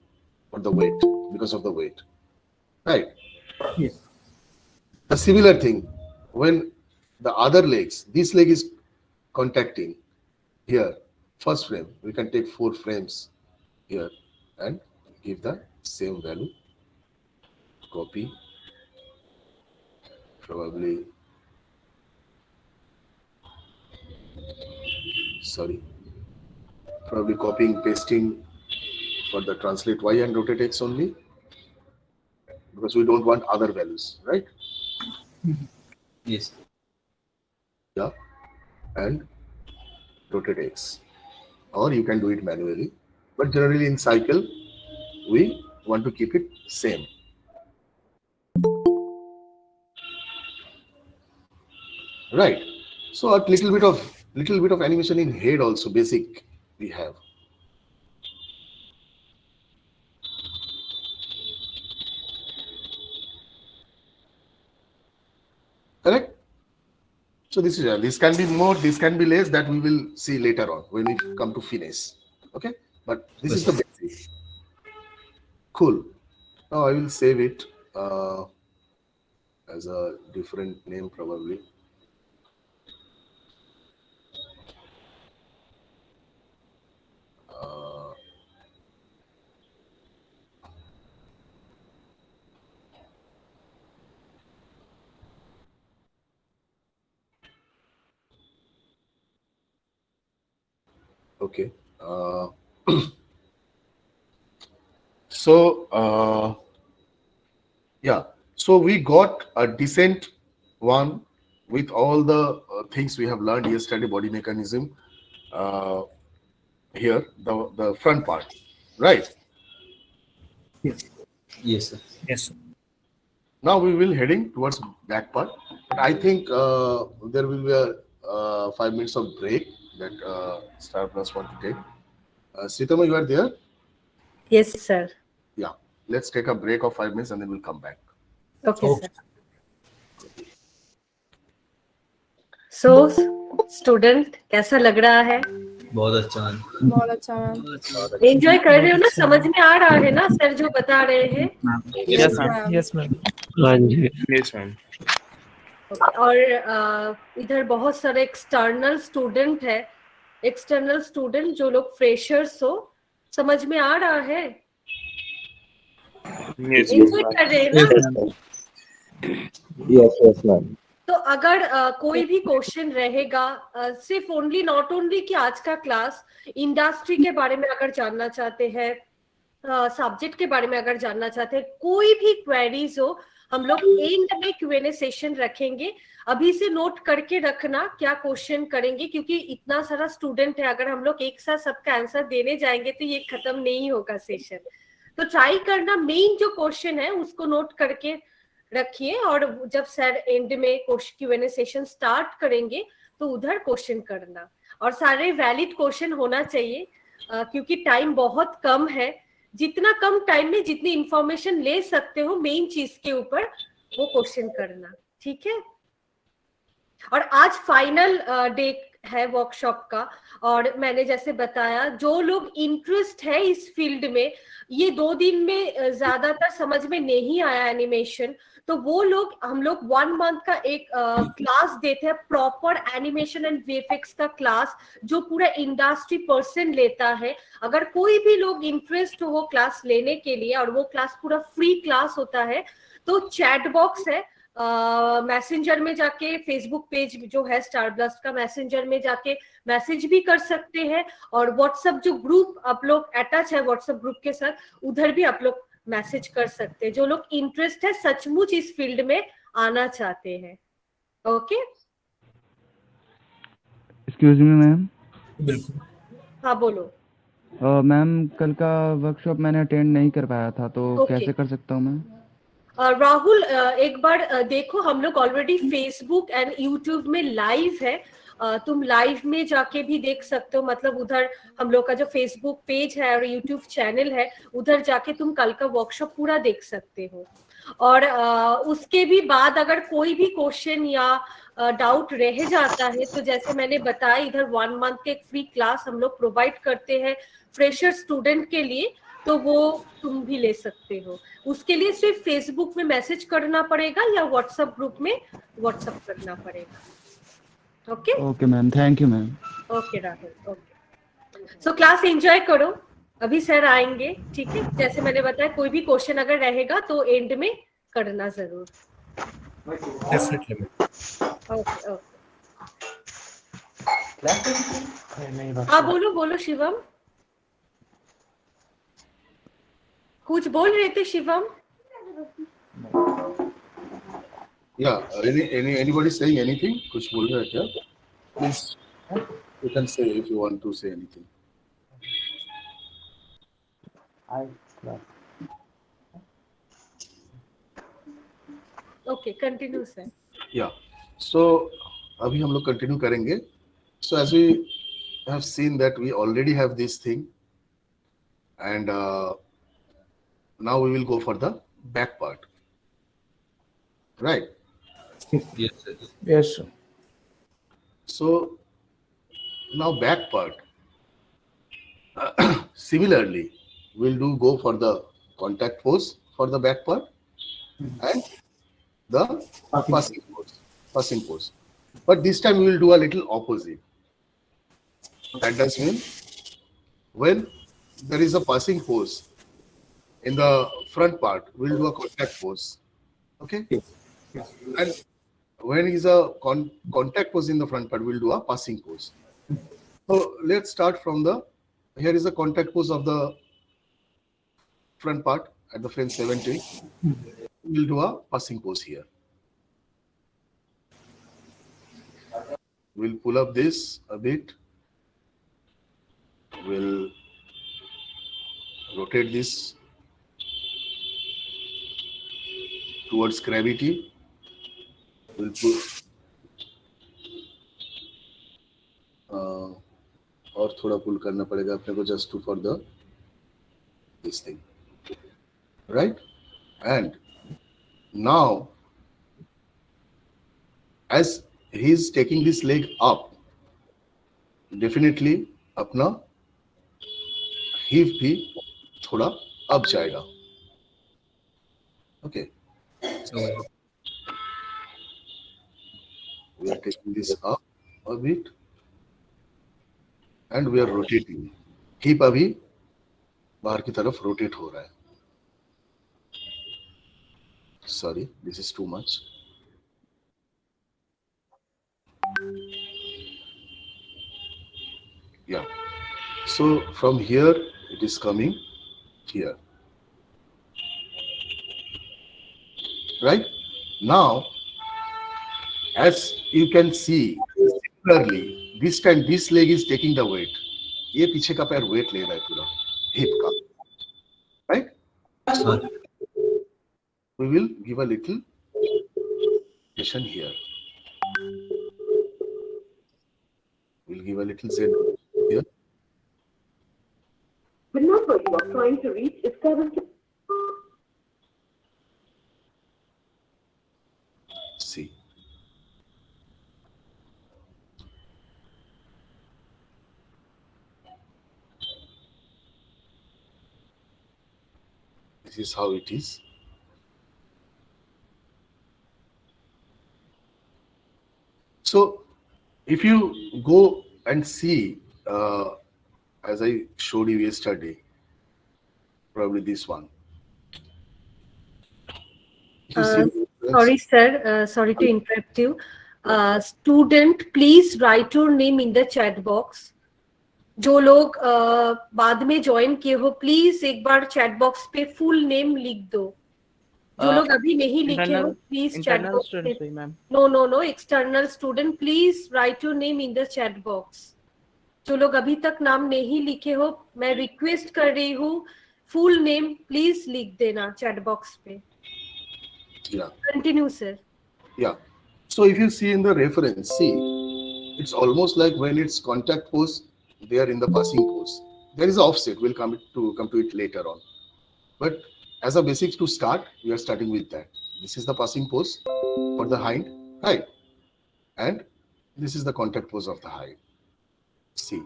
for the weight, because of the weight, right? Yes. A similar thing when the other legs, this leg is contacting here, first frame, we can take 4 frames here and give the same value. Copy, probably, sorry, probably copying, pasting for the translate Y and rotate X only, because we don't want other values, right? Yes. Yeah, and rotate X, or you can do it manually, but generally in cycle we want to keep it same. Right. So a little bit of animation in head also, basic we have. Correct? So this can be more, this can be less, that we will see later on when we come to finish. Okay? But this is the basic. Cool. Now I will save it as a different name probably. Okay. So yeah, so we got a decent one with all the things we have learned yesterday, body mechanism. Here, the front part, right? Yes, sir. Yes, sir. Now we will heading towards back part. But I think there will be a 5 minutes of break that StarBlast want to take. Sitama, you are there? Yes, sir. Yeah. Let's take a break of 5 minutes and then we'll come back. Okay, Okay. sir. So, student कैसा लग रहा है? बहुत अच्छा ma'am. बहुत अच्छा ma'am. Enjoy कर रहे हो ना? समझ में आ रहा है ना सर जो बता रहे हैं? Yes ma'am. Yes ma'am. हाँ जी। Yes ma'am. और इधर बहुत सारे एक्सटर्नल स्टूडेंट है, एक्सटर्नल स्टूडेंट जो लोग फ्रेशर्स हो, समझ में आ रहा है? एंजॉय कर रहे हैं ना? Yes ma'am. तो अगर कोई भी क्वेश्चन रहेगा, सिर्फ ओनली नॉट ओनली कि आज का क्लास, इंडस्ट्री के बारे में अगर जानना चाहते हैं, सब्जेक्ट के बारे में अगर जानना चाहते हैं, कोई भी क्वेरीज हो, हम लोग एंड में क्यूएनए सेशन रखेंगे। अभी से नोट करके रखना क्या क्वेश्चन करेंगे, क्योंकि इतना सारा स्टूडेंट है, अगर हम लोग एक साथ सबका आंसर देने जाएंगे तो ये खत्म नहीं होगा सेशन। तो ट्राई करना, मेन जो क्वेश्चन है उसको नोट करके रखिए, और जब सर एंड में क्यूएनए सेशन स्टार्ट करेंगे तो उधर क्वेश्चन करना, और सारे वैलिड क्वेश्चन होना चाहिए, क्योंकि टाइम बहुत कम है। जितना कम टाइम में जितनी इंफॉर्मेशन ले सकते हो मेन चीज के ऊपर, वो क्वेश्चन करना, ठीक है? और आज फाइनल डे है वर्कशॉप का, और मैंने जैसे बताया, जो लोग इंटरेस्ट है इस फील्ड में, ये 2 दिन में ज्यादातर समझ में नहीं आया एनिमेशन, तो वो लोग, हम लोग 1 मंथ का एक क्लास देते हैं, प्रॉपर एनिमेशन एंड वीएफएक्स का क्लास, जो पूरा इंडस्ट्री पर्सन लेता है। अगर कोई भी लोग इंटरेस्ट हो वो क्लास लेने के लिए, और वो क्लास पूरा फ्री क्लास होता है, तो चैट बॉक्स है, मैसेंजर में जाके, फेसबुक पेज जो है स्टारब्लास्ट का, मैसेंजर में जाके मैसेज भी कर सकते हैं, और व्हाट्सएप जो ग्रुप आप लोग अटैच है व्हाट्सएप ग्रुप के साथ, उधर भी आप लोग मैसेज कर सकते हैं, जो लोग इंटरेस्ट है सचमुच इस फील्ड में आना चाहते हैं। Okay, excuse me ma'am. बिल्कुल। हाँ बोलो। मैम कल का वर्कशॉप मैंने अटेंड नहीं कर पाया था, तो Okay. कैसे कर सकता हूँ मैं? राहुल, एक बार देखो, हम लोग ऑलरेडी फेसबुक एंड यूट्यूब में लाइव है, तुम लाइव में जाके भी देख सकते हो, मतलब उधर हम लोग का जो फेसबुक पेज है और यूट्यूब चैनल है, उधर जाके तुम कल का वर्कशॉप पूरा देख सकते हो। और उसके भी बाद अगर कोई भी क्वेश्चन या डाउट रह जाता है, तो जैसे मैंने बताया, इधर 1 मंथ के एक फ्री क्लास हम लोग प्रोवाइड करते हैं फ्रेशर स्टूडेंट के लिए, तो वो तुम भी ले सकते हो। उसके लिए सिर्फ फेसबुक में मैसेज करना पड़ेगा या व्हाट्सएप ग्रुप में व्हाट्सएप करना पड़ेगा। Okay okay ma'am, thank you ma'am. Okay Rahul, okay. So class enjoy करो, अभी सर आएंगे, ठीक है? जैसे मैंने बताया, कोई भी क्वेश्चन अगर रहेगा तो एंड में करना जरूर। डेफिनेटली। ओके ओके, हाँ बोलो बोलो शिवम, कुछ बोल रहे थे Shivam? Yeah, anybody saying anything? कुछ बोल रहे हैं क्या? Please, you can say if you want to say anything. Okay, continue sir. Yeah. So अभी हम लोग कंटिन्यू करेंगे. So as we have seen that we already have this thing, and now we will go for the back part. Right. Yes, sir. Yes, sir. So now back part. Similarly, we'll go for the contact pose for the back part and the passing pose. But this time we will do a little opposite. That does mean when there is a passing pose in the front part, we'll do a contact pose. Okay? And when is a contact pose in the front part, we'll do a passing pose. So let's start from here is the contact pose of the front part at the frame 70. We'll do a passing pose here. We'll pull up this a bit. We'll rotate this towards gravity. We'll pull और थोड़ा pull करना पड़ेगा अपने को just to for this thing, right? And now, as he's taking this leg up, definitely अपना hip भी थोड़ा up जाएगा. Okay. So, We are taking this up a bit and we are rotating. Hip अभी बाहर की तरफ rotate हो रहा है. Sorry, this is too much. Yeah. So from here it is coming here. Right? Now, as you can see, similarly, this time this leg is taking the weight. ये पीछे का पैर weight ले रहा है पूरा, hip का. Right? So we will give a little position here. We'll give a little Z here. The number you are trying to reach is currently. See. This is how it is. So, if you go and see, as I showed you yesterday, probably this one. You see- Sorry, sir. Sorry to interrupt you. Student, please write your name in the chat box. जो लोग बाद में join किए हो, please एक बार chat box पे full name लिख दो. जो लोग अभी नहीं लिखे हो, प्लीज चैट बॉक्स पे. No external student, please write your name in the chat box. जो लोग अभी तक नाम नहीं लिखे हो, मैं रिक्वेस्ट कर रही हूँ, फुल नेम प्लीज लिख देना चैट बॉक्स पे. Yeah. Continue, sir. Yeah. So if you see in the reference, see, it's almost like when it's contact pose, they are in the passing pose. There is an offset. We'll come to it later on. But as a basics to start, we are starting with that. This is the passing pose for the hind, right? And this is the contact pose of the hind. See.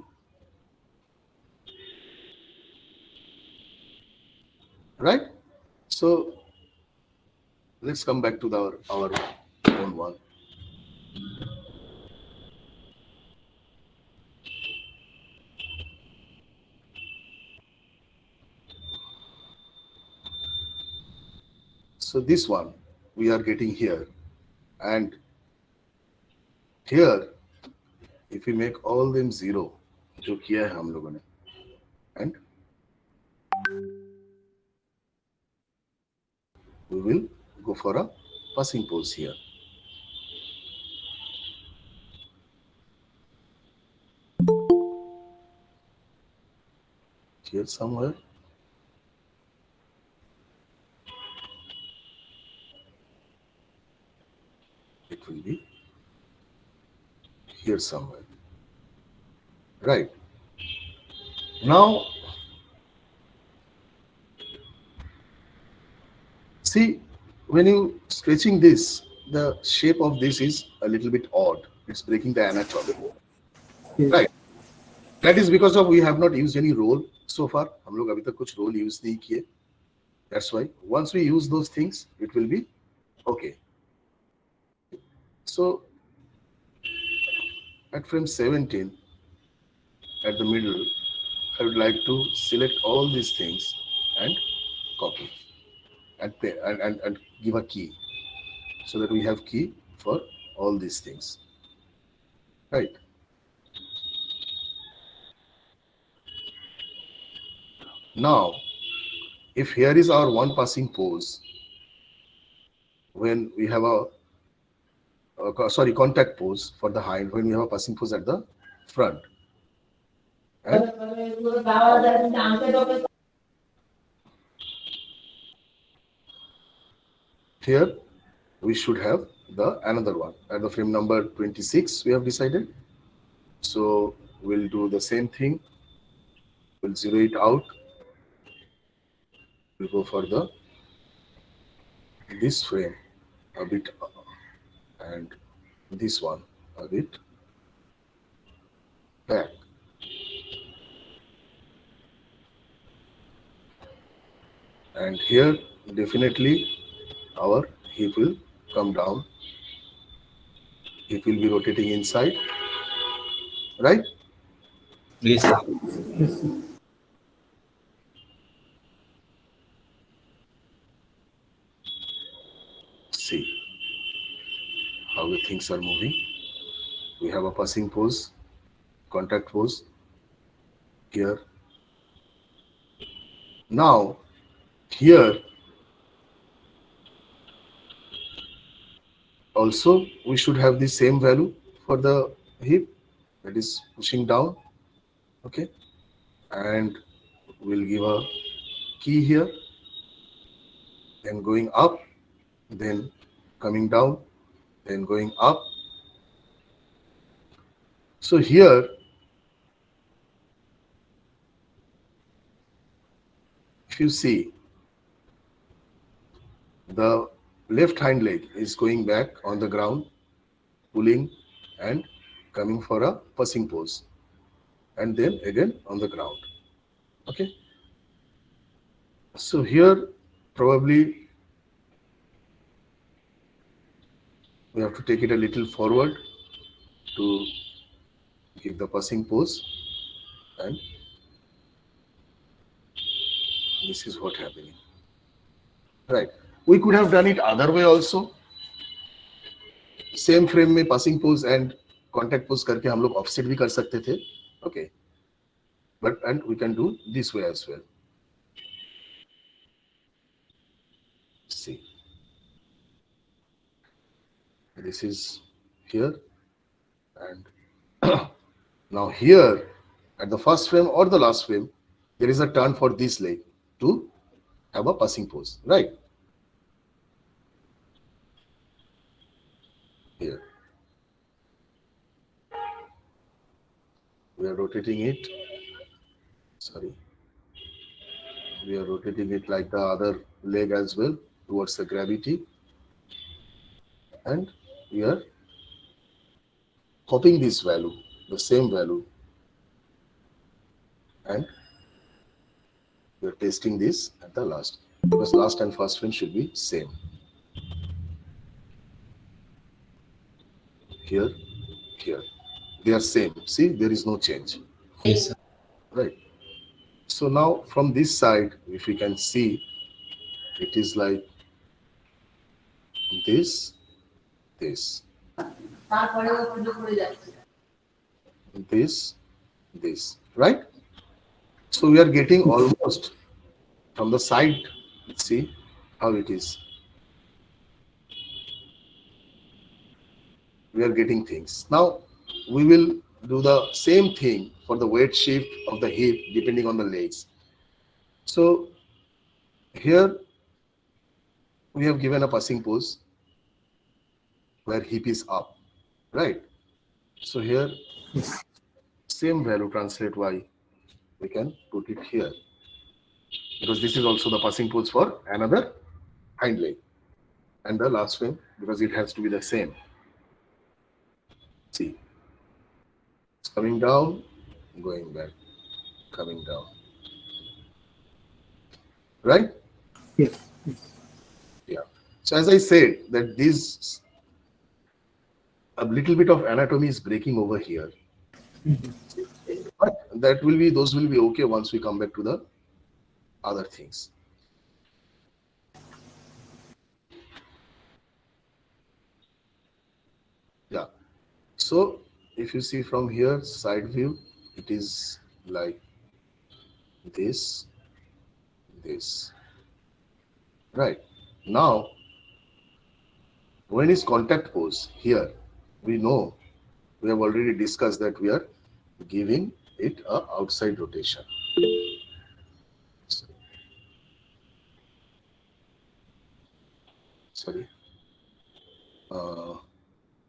Right? So let's come back to our own one. So this one we are getting here, and here if we make all them 0, जो किया है हम लोगों ने, and we will go for a passing pose here. Here somewhere. It will be here somewhere. Right. Now, see, when you stretching this, the shape of this is a little bit odd. It's breaking the anatomy. Right. That is because of we have not used any roll so far. हम लोग अभी तक कुछ roll use नहीं किए. That's why once we use those things, it will be okay. So at frame 17, at the middle, I would like to select all these things and copy and give a key so that we have key for all these things. Right. Now, if here is our one passing pose, when we have a contact pose for the hind, when we have a passing pose at the front, and here we should have the another one at the frame number 26 we have decided. So we'll do the same thing. We'll zero it out. We'll go for this frame a bit and this one a bit back. And here definitely our hip will come down. Hip will be rotating inside, right? Yes, sir. See how the things are moving. We have a passing pose, contact pose here. Now here also we should have the same value for the hip, that is pushing down. Okay, and we'll give a key here, then going up, then coming down, then going up. So here if you see, the left hind leg is going back on the ground, pulling and coming for a passing pose, and then again on the ground. Okay, so here probably we have to take it a little forward to give the passing pose, and this is what happening. Right, we could have done it other way also. Same frame में passing pose and contact pose करके हम लोग offset भी कर सकते थे. Okay, but and we can do this way as well. See, this is here, and now here at the first frame or the last frame there is a turn for this leg to have a passing pose, right? Here we are rotating it, we are rotating it like the other leg as well towards the gravity, and we are copying this value, the same value, and we are testing this at the last, because last and first frame should be same. Here they are same. See, there is no change. Yes, sir. Right. So now from this side, if we can see, it is like this, this, right? So we are getting almost from the side. Let's see how it is. We are getting things. Now we will do the same thing for the weight shift of the hip depending on the legs. So here we have given a passing pose where hip is up, right? So here same value translate y, we can put it here, because this is also the passing pose for another hind leg, and the last frame, because it has to be the same. See, it's coming down, going back, coming down, right? Yes. Yeah. So as I said, that this a little bit of anatomy is breaking over here, but that will be, those will be okay once we come back to the other things. Yeah. So if you see from here side view, it is like this, this. Right. Now, when is contact pose? Here, we know, we have already discussed that we are giving it a outside rotation. Sorry.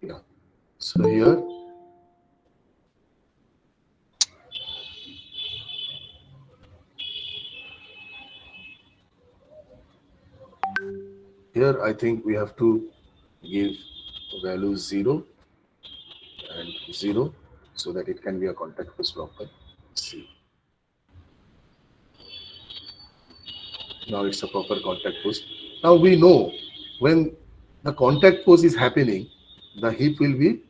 Yeah. So here I think we have to give value 0 and 0 so that it can be a contact pose proper. See. Now it's a proper contact pose. Now we know when the contact pose is happening, the hip will be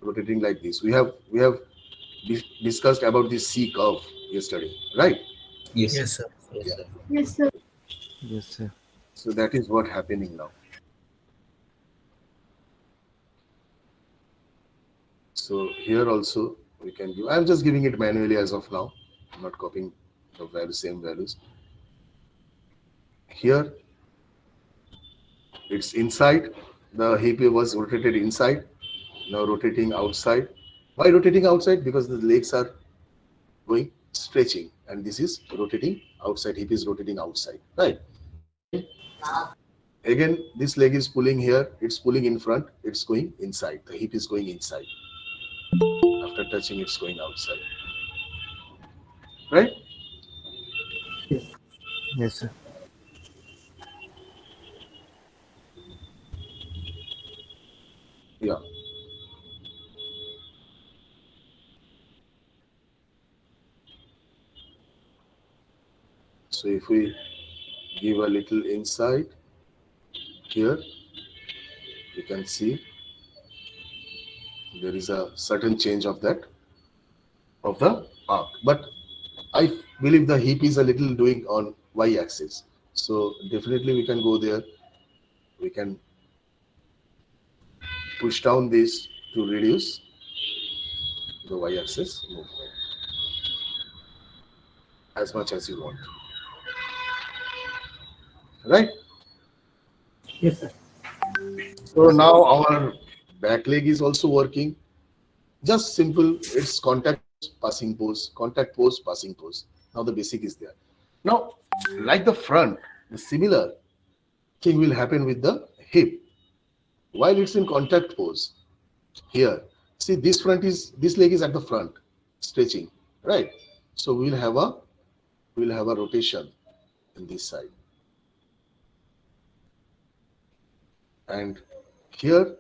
rotating like this. We have discussed about this C curve yesterday, right? Yes, Yes, sir. sir. Yes, sir. Yes, sir. Yes, sir. So that is what happening now. So here also we can give. I'm just giving it manually as of now. I'm not copying the same values. Here it's inside. The hip was rotated inside. Now rotating outside. Why rotating outside? Because the legs are going stretching, and this is rotating outside. Hip is rotating outside. Right. Again, this leg is pulling here. It's pulling in front. It's going inside. The hip is going inside. After touching, it's going outside. Right? Yes, sir. Yeah. So if we give a little inside here, you can see there is a certain change of the arc. But I believe the hip is a little doing on y-axis. So definitely we can go there. We can push down this to reduce the y-axis movement as much as you want. Right? Yes, sir. So now our back leg is also working. Just simple, it's contact passing pose, contact pose, passing pose. Now the basic is there. Now, like the front, the similar thing will happen with the hip. While it's in contact pose, here, see this leg is at the front, stretching, right? So we'll have a rotation in this side. And here,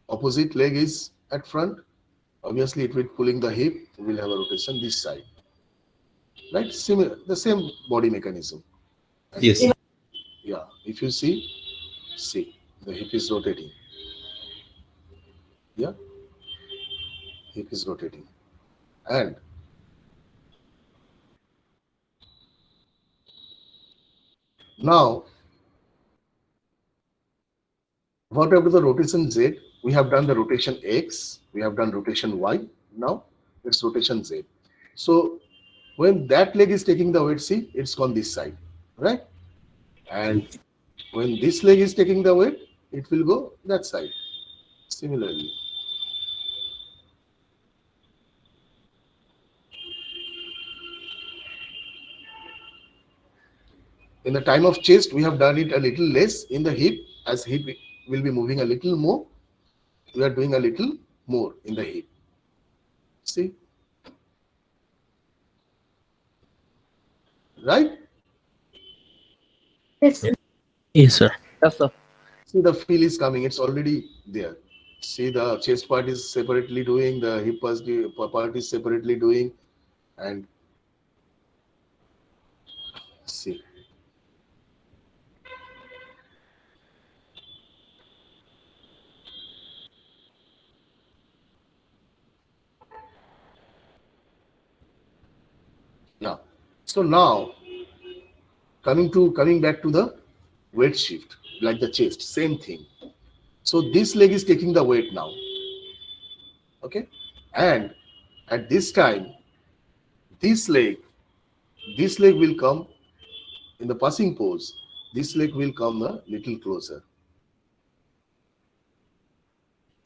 opposite leg is at front. Obviously, it will pulling the hip. We'll have a rotation this side. Right? Similar, the same body mechanism. And Yes, sir. yeah. If you see, the hip is rotating. Yeah. Hip is rotating. And now, what about the rotation Z? We have done the rotation X. We have done rotation Y. Now, it's rotation Z. So, when that leg is taking the weight, see, it's gone this side, right? And when this leg is taking the weight, it will go that side. Similarly. In the time of chest, we have done it a little less. In the hip, as hip will be moving a little more, we are doing a little more in the hip. See? Right? Yes. Yes, sir. Yes, sir. See, the feel is coming. It's already there. See, the chest part is separately doing, the hip part is separately doing, and see. Yeah. So now, coming back to the weight shift, like the chest, same thing. So this leg is taking the weight now. Okay, and at this time, this leg this leg will come in the passing pose. This leg will come a little closer.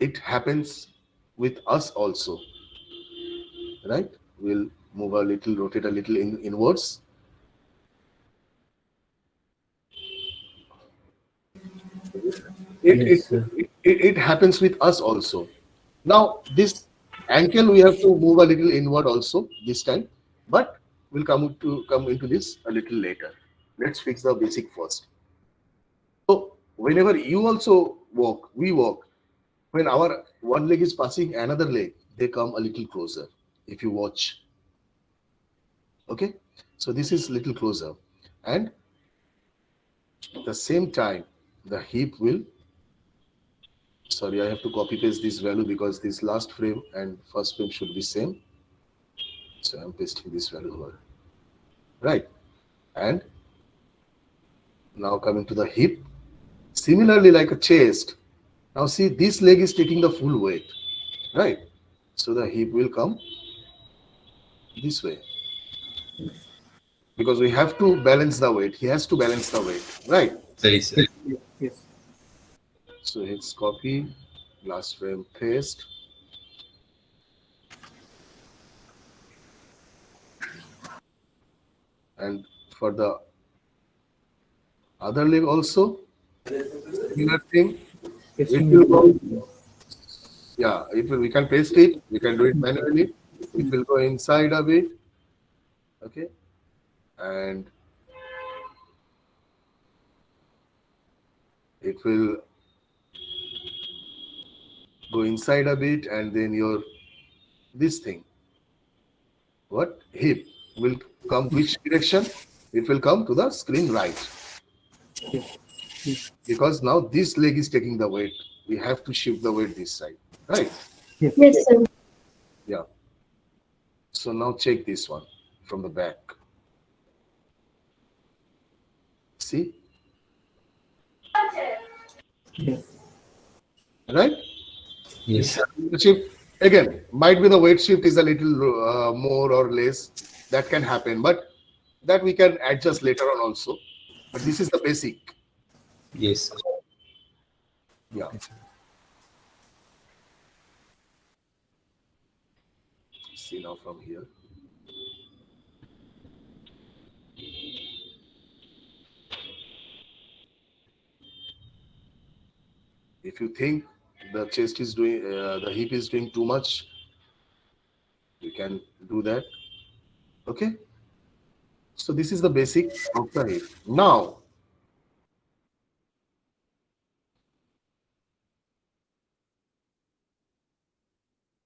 It happens with us also, right? We'll move a little, rotate a little inwards. It happens with us also. Now this ankle we have to move a little inward also this time, but we'll come into this a little later. Let's fix the basic first. So whenever you also walk, we walk, when our one leg is passing another leg, they come a little closer. If you watch, okay, so this is little closer, and at the same time the hip will, sorry, I have to copy paste this value because this last frame and first frame should be same, so I'm pasting this value over, right? And now coming to the hip, similarly like a chest. Now see, this leg is taking the full weight, right? So the hip will come this way, because we have to balance the weight. He has to balance the weight, right? Yes. Yes. So hits copy, last frame paste. And for the other leg also, similar thing. It will go, yeah, we can paste it, we can do it manually. It will go inside a bit, okay, and it will go inside a bit, and then your this thing, what, hip will come which direction? It will come to the screen right, because now this leg is taking the weight. We have to shift the weight this side, right? Yes, sir. Yeah. So now check this one from the back. See? Yes. Right? Yes. The shift, again, might be the weight shift is a little more or less. That can happen, but that we can adjust later on also. But this is the basic. Yes. Yeah. See now from here. If you think the chest is doing, the hip is doing too much, you can do that. Okay. So this is the basic of the hip. Now,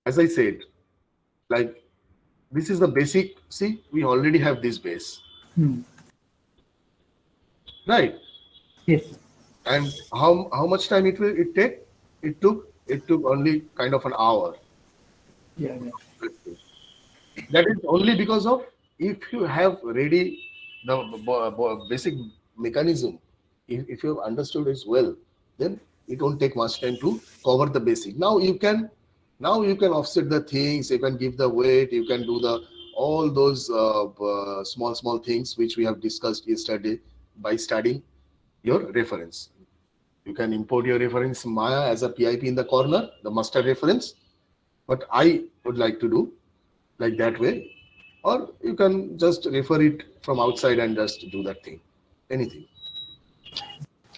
as I said, like this is the basic. See, we already have this base, right? Yes. And how much time it take? It took only kind of an hour. Yeah. That is only because of, if you have ready the basic mechanism, if you have understood it well, then it won't take much time to cover the basic. Now you can offset the things, you can give the weight, you can do the all those small things which we have discussed yesterday by studying your reference. You can import your reference Maya as a PIP in the corner, the master reference. But I would like to do like that way, or you can just refer it from outside and just do that thing, anything.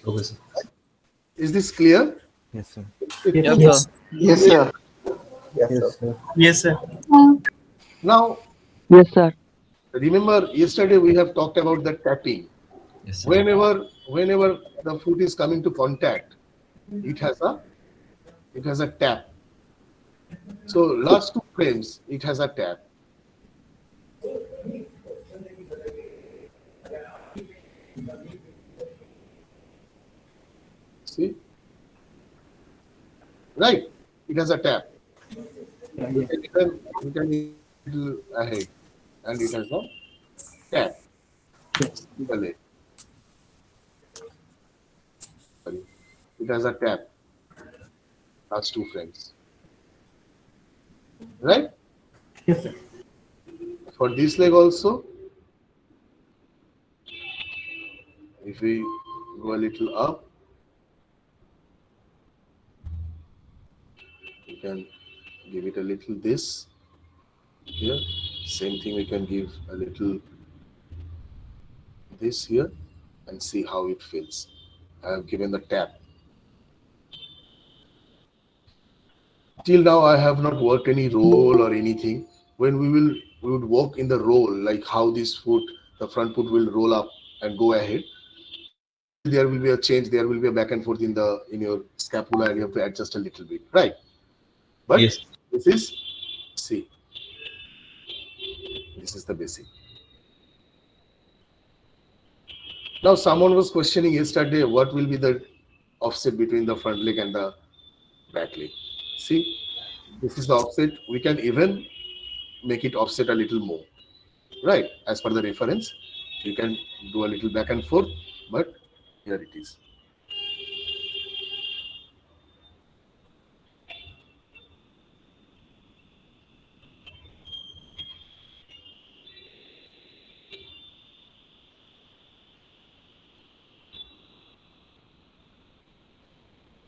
Okay, sir. Is this clear? Yes, sir. Yes, sir. Yes, sir. Yes, sir. Yes, sir. Now, Yes, sir. remember yesterday we have talked about the tapping. Yes, sir. Whenever the foot is coming to contact, it has a tap. So last two frames, it has a tap. See? Right? It has a tap. You can little ahead, and it has a tap. Sorry. It has a tap. Last two frames. Right? Yes, sir. For this leg also, If we go a little up, we can give it a little this here. Same thing, we can give a little this here and see how it feels. I have given the tap. Till now, I have not worked any roll or anything. When we would walk in the roll, like how this foot, the front foot will roll up and go ahead. There will be a change. There will be a back and forth in your scapula, and you have to adjust a little bit, right? But Yes. this is, see, this is the basic. Now, someone was questioning yesterday what will be the offset between the front leg and the back leg. See, this is the offset. We can even make it offset a little more, right? As per the reference, you can do a little back and forth, but here it is.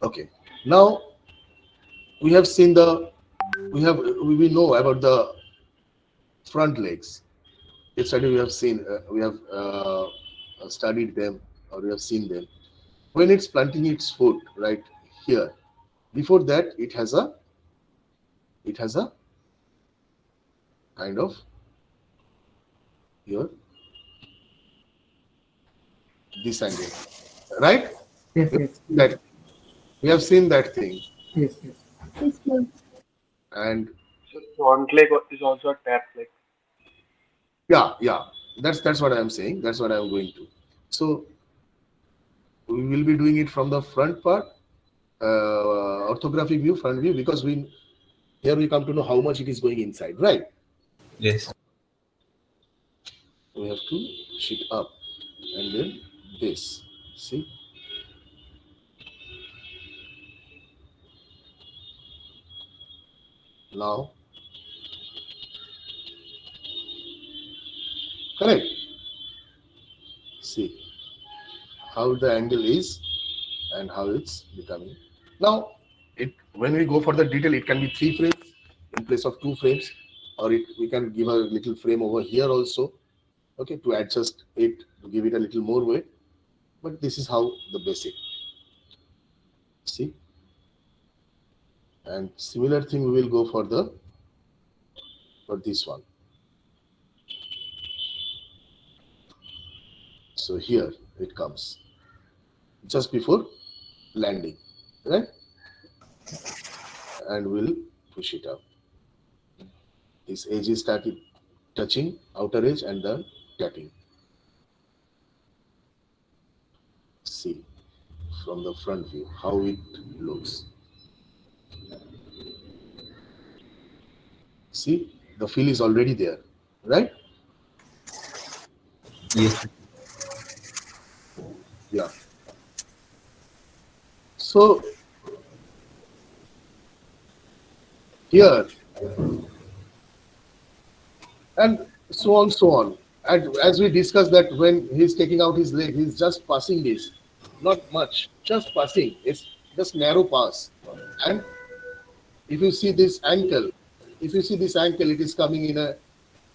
Okay, now we have seen we know about the front legs. Yesterday we have seen we have studied them, or we have seen them. When it's planting its foot right here, before that it has a kind of here this angle, right? Yes, yes, That we have seen that thing, yes, yes. and Front leg is also a tap leg. yeah, that's what I am saying. That's what I am going to. So we will be doing it from the front part, orthographic view, front view, because here we come to know how much it is going inside, right? Yes. We have to push it up, and then this. See, now, correct. See how the angle is and how it's becoming. Now, when we go for the detail, it can be 3 frames in place of 2 frames, or we can give a little frame over here also, okay, to adjust it, to give it a little more weight. But this is how the basic. See, and similar thing we will go for this one. So here it comes just before landing, right? And we'll push it up. This edge is started touching outer edge and then tapping. See from the front view how it looks. See, the feel is already there, right? Yes. Yeah. So here and so on. And as we discussed that when he's taking out his leg, he's just passing this, not much, just passing. It's just narrow pass. And if you see this ankle, it is coming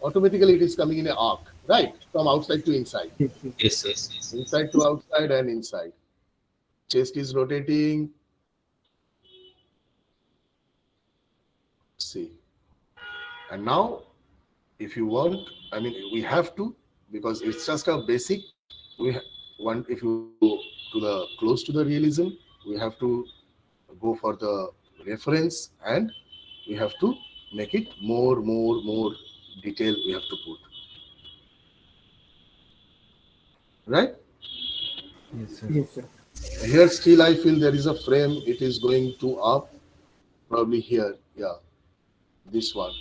automatically it is coming in an arc, right? From outside to inside. Yes. Yes. Inside to outside and inside. Chest is rotating. See. And now, if you want, I mean, we have to, because it's just a basic. If you go close to the realism, we have to go for the reference, and we have to make it more detail we have to put. Right? Yes, sir. Yes, sir. Here still I feel there is a frame, it is going too up. Probably here, yeah. This one.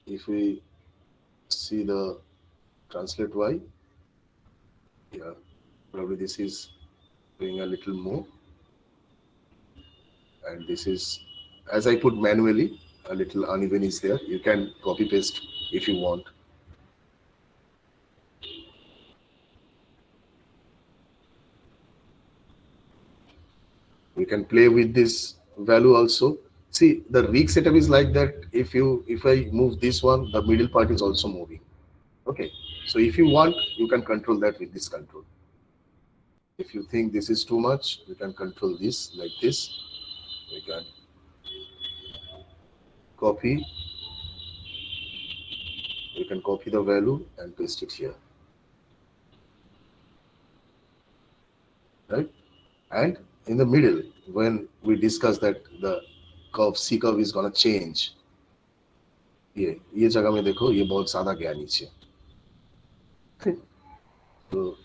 If we see the translate Y, yeah, probably this is doing a little more. And this is, as I put manually, a little uneven is there. You can copy paste if you want. We can play with this value also. See, the rig setup is like that. If I move this one, the middle part is also moving. Okay. So if you want, you can control that with this control. If you think this is too much, we can control this like this. We can copy. We can copy the value and paste it here. Right? And in the middle, when we discuss that the curve C curve is gonna change, ये जगह में देखो ये बहुत ज्यादा गया नीचे. So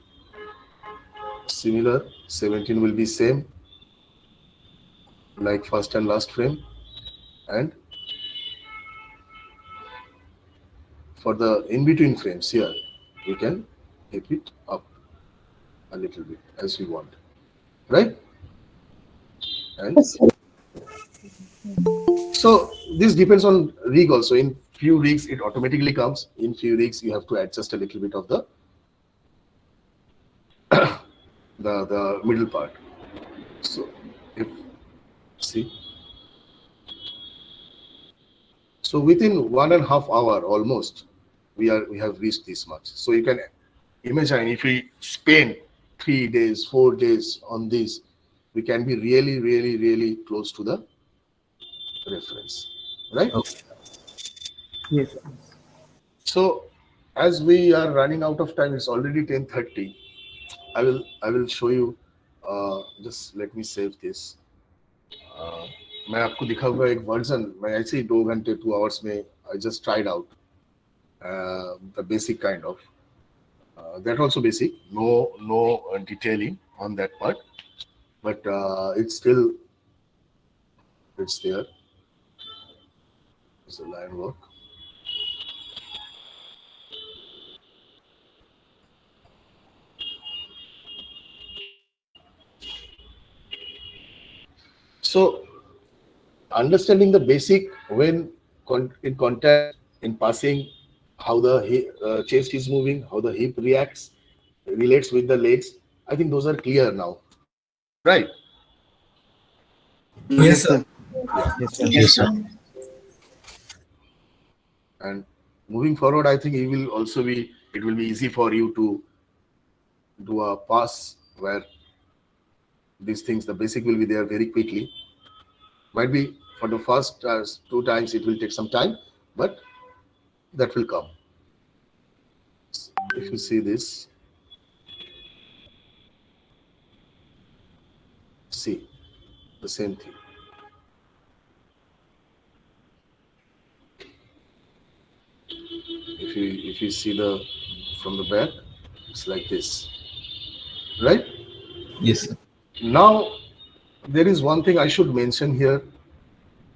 similar 17 will be same like first and last frame, and for the in between frames here we can take it up a little bit as we want, right? And so this depends on rig also. In few rigs it automatically comes, in few rigs you have to adjust a little bit of the the middle part. So if see, so within 1.5 hours almost we have reached this much. So you can imagine if we spend 3 days 4 days on this, we can be really close to the reference, right? Okay. Yes. So as we are running out of time, it's already 10:30. I will show you. Just let me save this. मैं आपको दिखाऊंगा एक version. मैं ऐसे ही 2 घंटे 2 hours में I just tried out the basic kind of that also basic. No detailing on that part, but it's still it's there. It's a line work. So understanding the basic when in contact, in passing, how the chest is moving, how the hip relates with the legs. I think those are clear now, right? Yes, sir. Yes, sir. And moving forward, I think it will be easy for you to do a pass where these things, the basic will be there very quickly. Might be for the first 2 times it will take some time, but that will come. If you see this, see the same thing. If you see from the back, it's like this, right? Yes, sir. Now there is one thing I should mention here,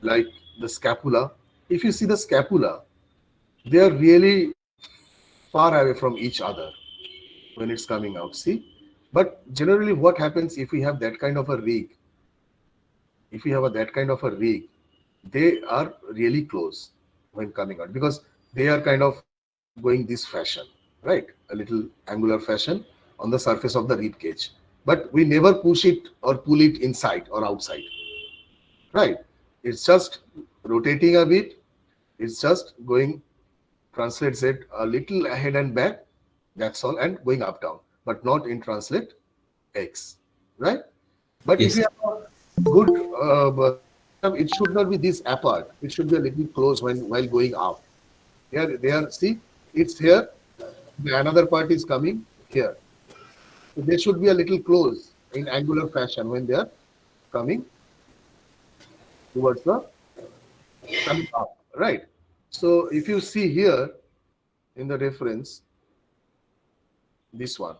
like the scapula. If you see the scapula, they are really far away from each other when it's coming out. See, but generally what happens if we have that kind of a rig? If we have that kind of a rig, they are really close when coming out because they are kind of going this fashion, right? A little angular fashion on the surface of the rib cage. But we never push it or pull it inside or outside, right? It's just rotating a bit. It's just going, translates it a little ahead and back. That's all, and going up down, but not in translate X, right? But Yes, if you have a good, it should not be this apart. It should be a little close while going up. Here, see, it's here. Another part is coming here. So they should be a little close in angular fashion when they are coming towards the coming up, right? So if you see here in the reference, this one.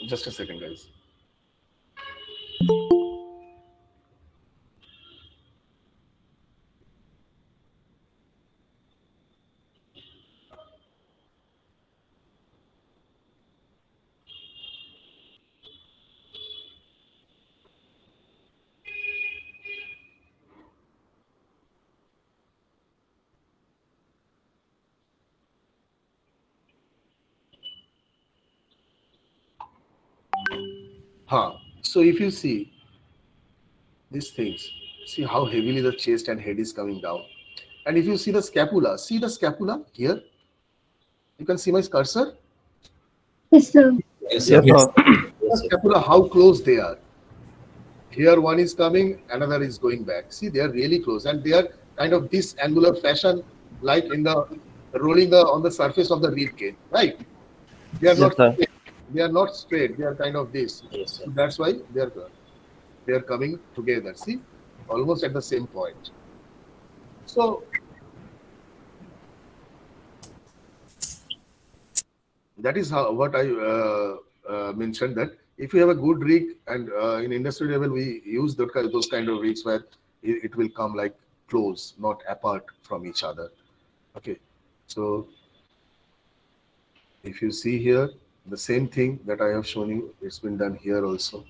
Just a second, guys. So if you see these things, see how heavily the chest and head is coming down. And if you see the scapula here, you can see my cursor. Yes, sir. Yes, Yes, sir. sir. The scapula, how close they are. Here one is coming, another is going back. See, they are really close, and they are kind of this angular fashion, like in the rolling on the surface of the rib cage, right? They are Yes, not sir. straight. They are not straight. They are kind of this. Yes, sir. So that's why they are coming together. See, almost at the same point. So that is how what I mentioned, that if you have a good rig, and in industry level we use those kind of rigs where it will come like close, not apart from each other. Okay, so if you see here, the same thing that I have shown you, it's been done here also.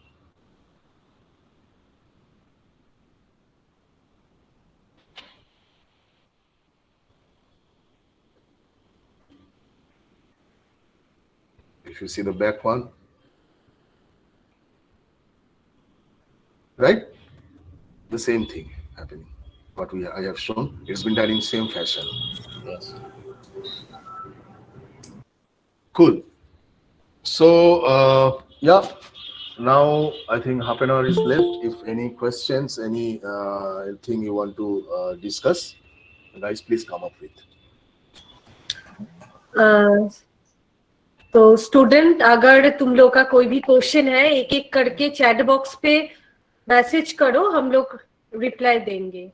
If you see the back one, right? The same thing happening. What I have shown, it's been done in same fashion. Yes. Cool. So yeah, now I think half an hour is left. If any questions, any thing you want to discuss, guys, please come up with. तो student, अगर तुम लोग का कोई भी question है, एक एक करके चैट बॉक्स पे मैसेज करो, हम लोग रिप्लाई देंगे.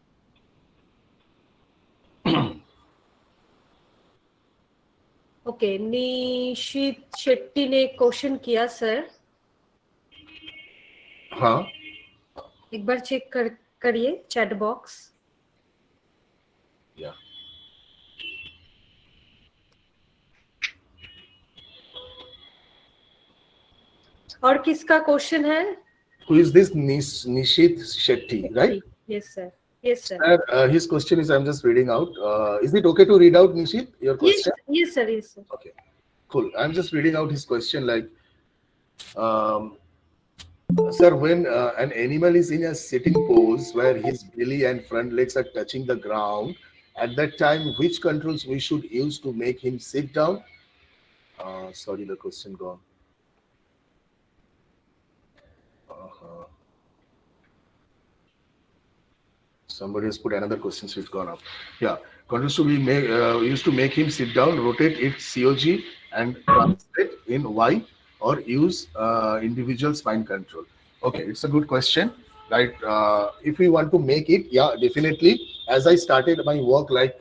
ओके, निशित शेट्टी ने क्वेश्चन किया सर. हाँ, एक बार चेक करिए चैट बॉक्स. या और किसका क्वेश्चन है? Who is this Nishit Shetty, right? Yes, sir. Yes, sir. His question is, I'm just reading out. Is it okay to read out, Nishit, your question? Yes, sir. Yes, sir. Okay, cool. I'm just reading out his question, like, sir, when an animal is in a sitting pose where his belly and front legs are touching the ground, at that time, which controls we should use to make him sit down? Sorry, the question gone. Somebody has put another question, so it's gone up. Yeah, controls to be used to make him sit down, rotate its COG and translate in Y, or use individual spine control. Okay, it's a good question, right? If we want to make it, yeah, definitely. As I started my work, like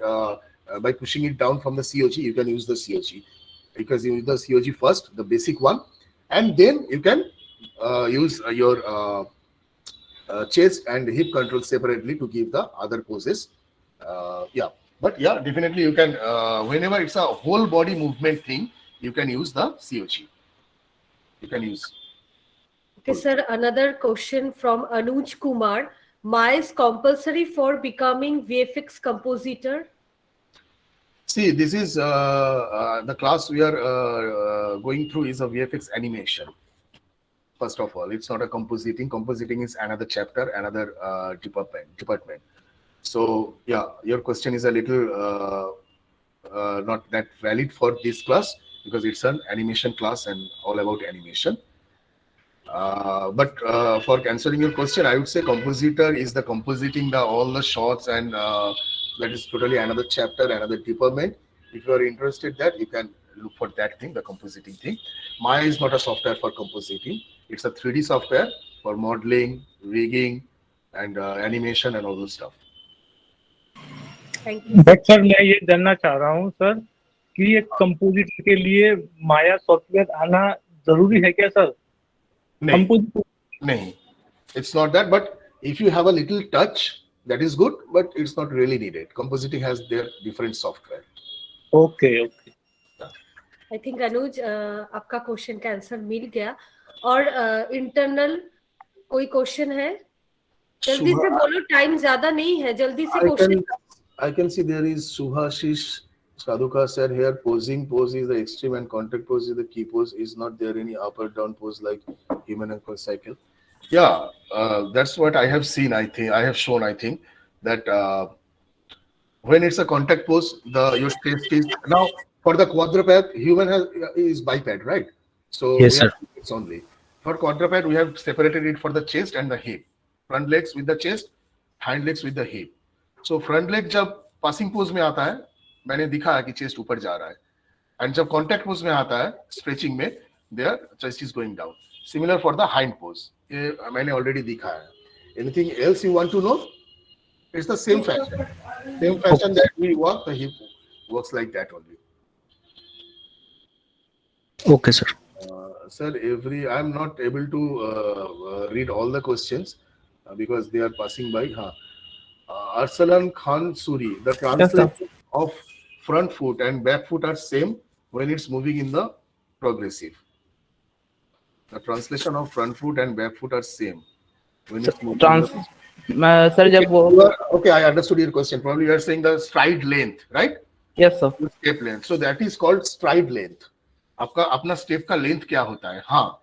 by pushing it down from the COG, you can use the COG, because you use the COG first, the basic one, and then you can use your chest and hip control separately to give the other poses. Yeah, but yeah, definitely you can, whenever it's a whole body movement thing, you can use the COG. You can use. Okay, sir, another question from Anuj Kumar. Maya is compulsory for becoming VFX compositor? See, this is the class we are going through is a VFX animation. First of all, it's not a compositing. Compositing is another chapter, another department. So yeah, your question is a little not that valid for this class, because it's an animation class and all about animation. But for answering your question, I would say compositor is the compositing all the shots, and that is totally another chapter, another department. If you are interested that, you can look for that thing, the compositing thing. Maya is not a software for compositing. It's a 3D software for modeling, rigging, and animation and all those stuff. Thank you. But sir मैं ये जानना चाह रहा हूँ sir कि एक compositor के लिए माया सॉफ्टवेयर आना जरूरी है क्या सर? नहीं, it's not that, but if you have a little touch, that is good, but it's not really needed. Compositing has their different software. Okay. I think अनुज आपका क्वेश्चन का आंसर मिल गया. और इंटरनल कोई क्वेश्चन है? जल्दी से बोलो, टाइम ज्यादा नहीं है, जल्दी से question. I can see there is Subhashish Sadhuka said here, posing pose is the extreme and contact pose is the key pose. Is not there any up or down pose like human ankle cycle? Yeah, that's what I have seen. I think I have shown. I think that when it's a contact pose, your chest is now for the quadruped. Human is biped, right? So Yes, we sir. have it's only for quadruped. We have separated it for the chest and the hip. Front legs with the chest, hind legs with the hip. So front leg जब passing pose में आता है, मैंने दिखा है कि chest ऊपर जा रहा है. And जब contact pose में आता है, stretching में, their chest is going down. Similar for the hind pose. ये मैंने already दिखा है. Anything else you want to know? It's the same fashion. Same fashion that we walk, the hip works like that only. Okay, sir. Sir, I'm not able to read all the questions because they are passing by. Arsalan Khan Suri, the translation of front foot and back foot are same when it's moving in the progressive. The translation of front foot and back foot are same when it's moving. Sir जब वो Okay, I understood your question. Probably you are saying the stride length, right? Yes, sir. Step length. So that is called stride length. आपका अपना step का length क्या होता है? हाँ,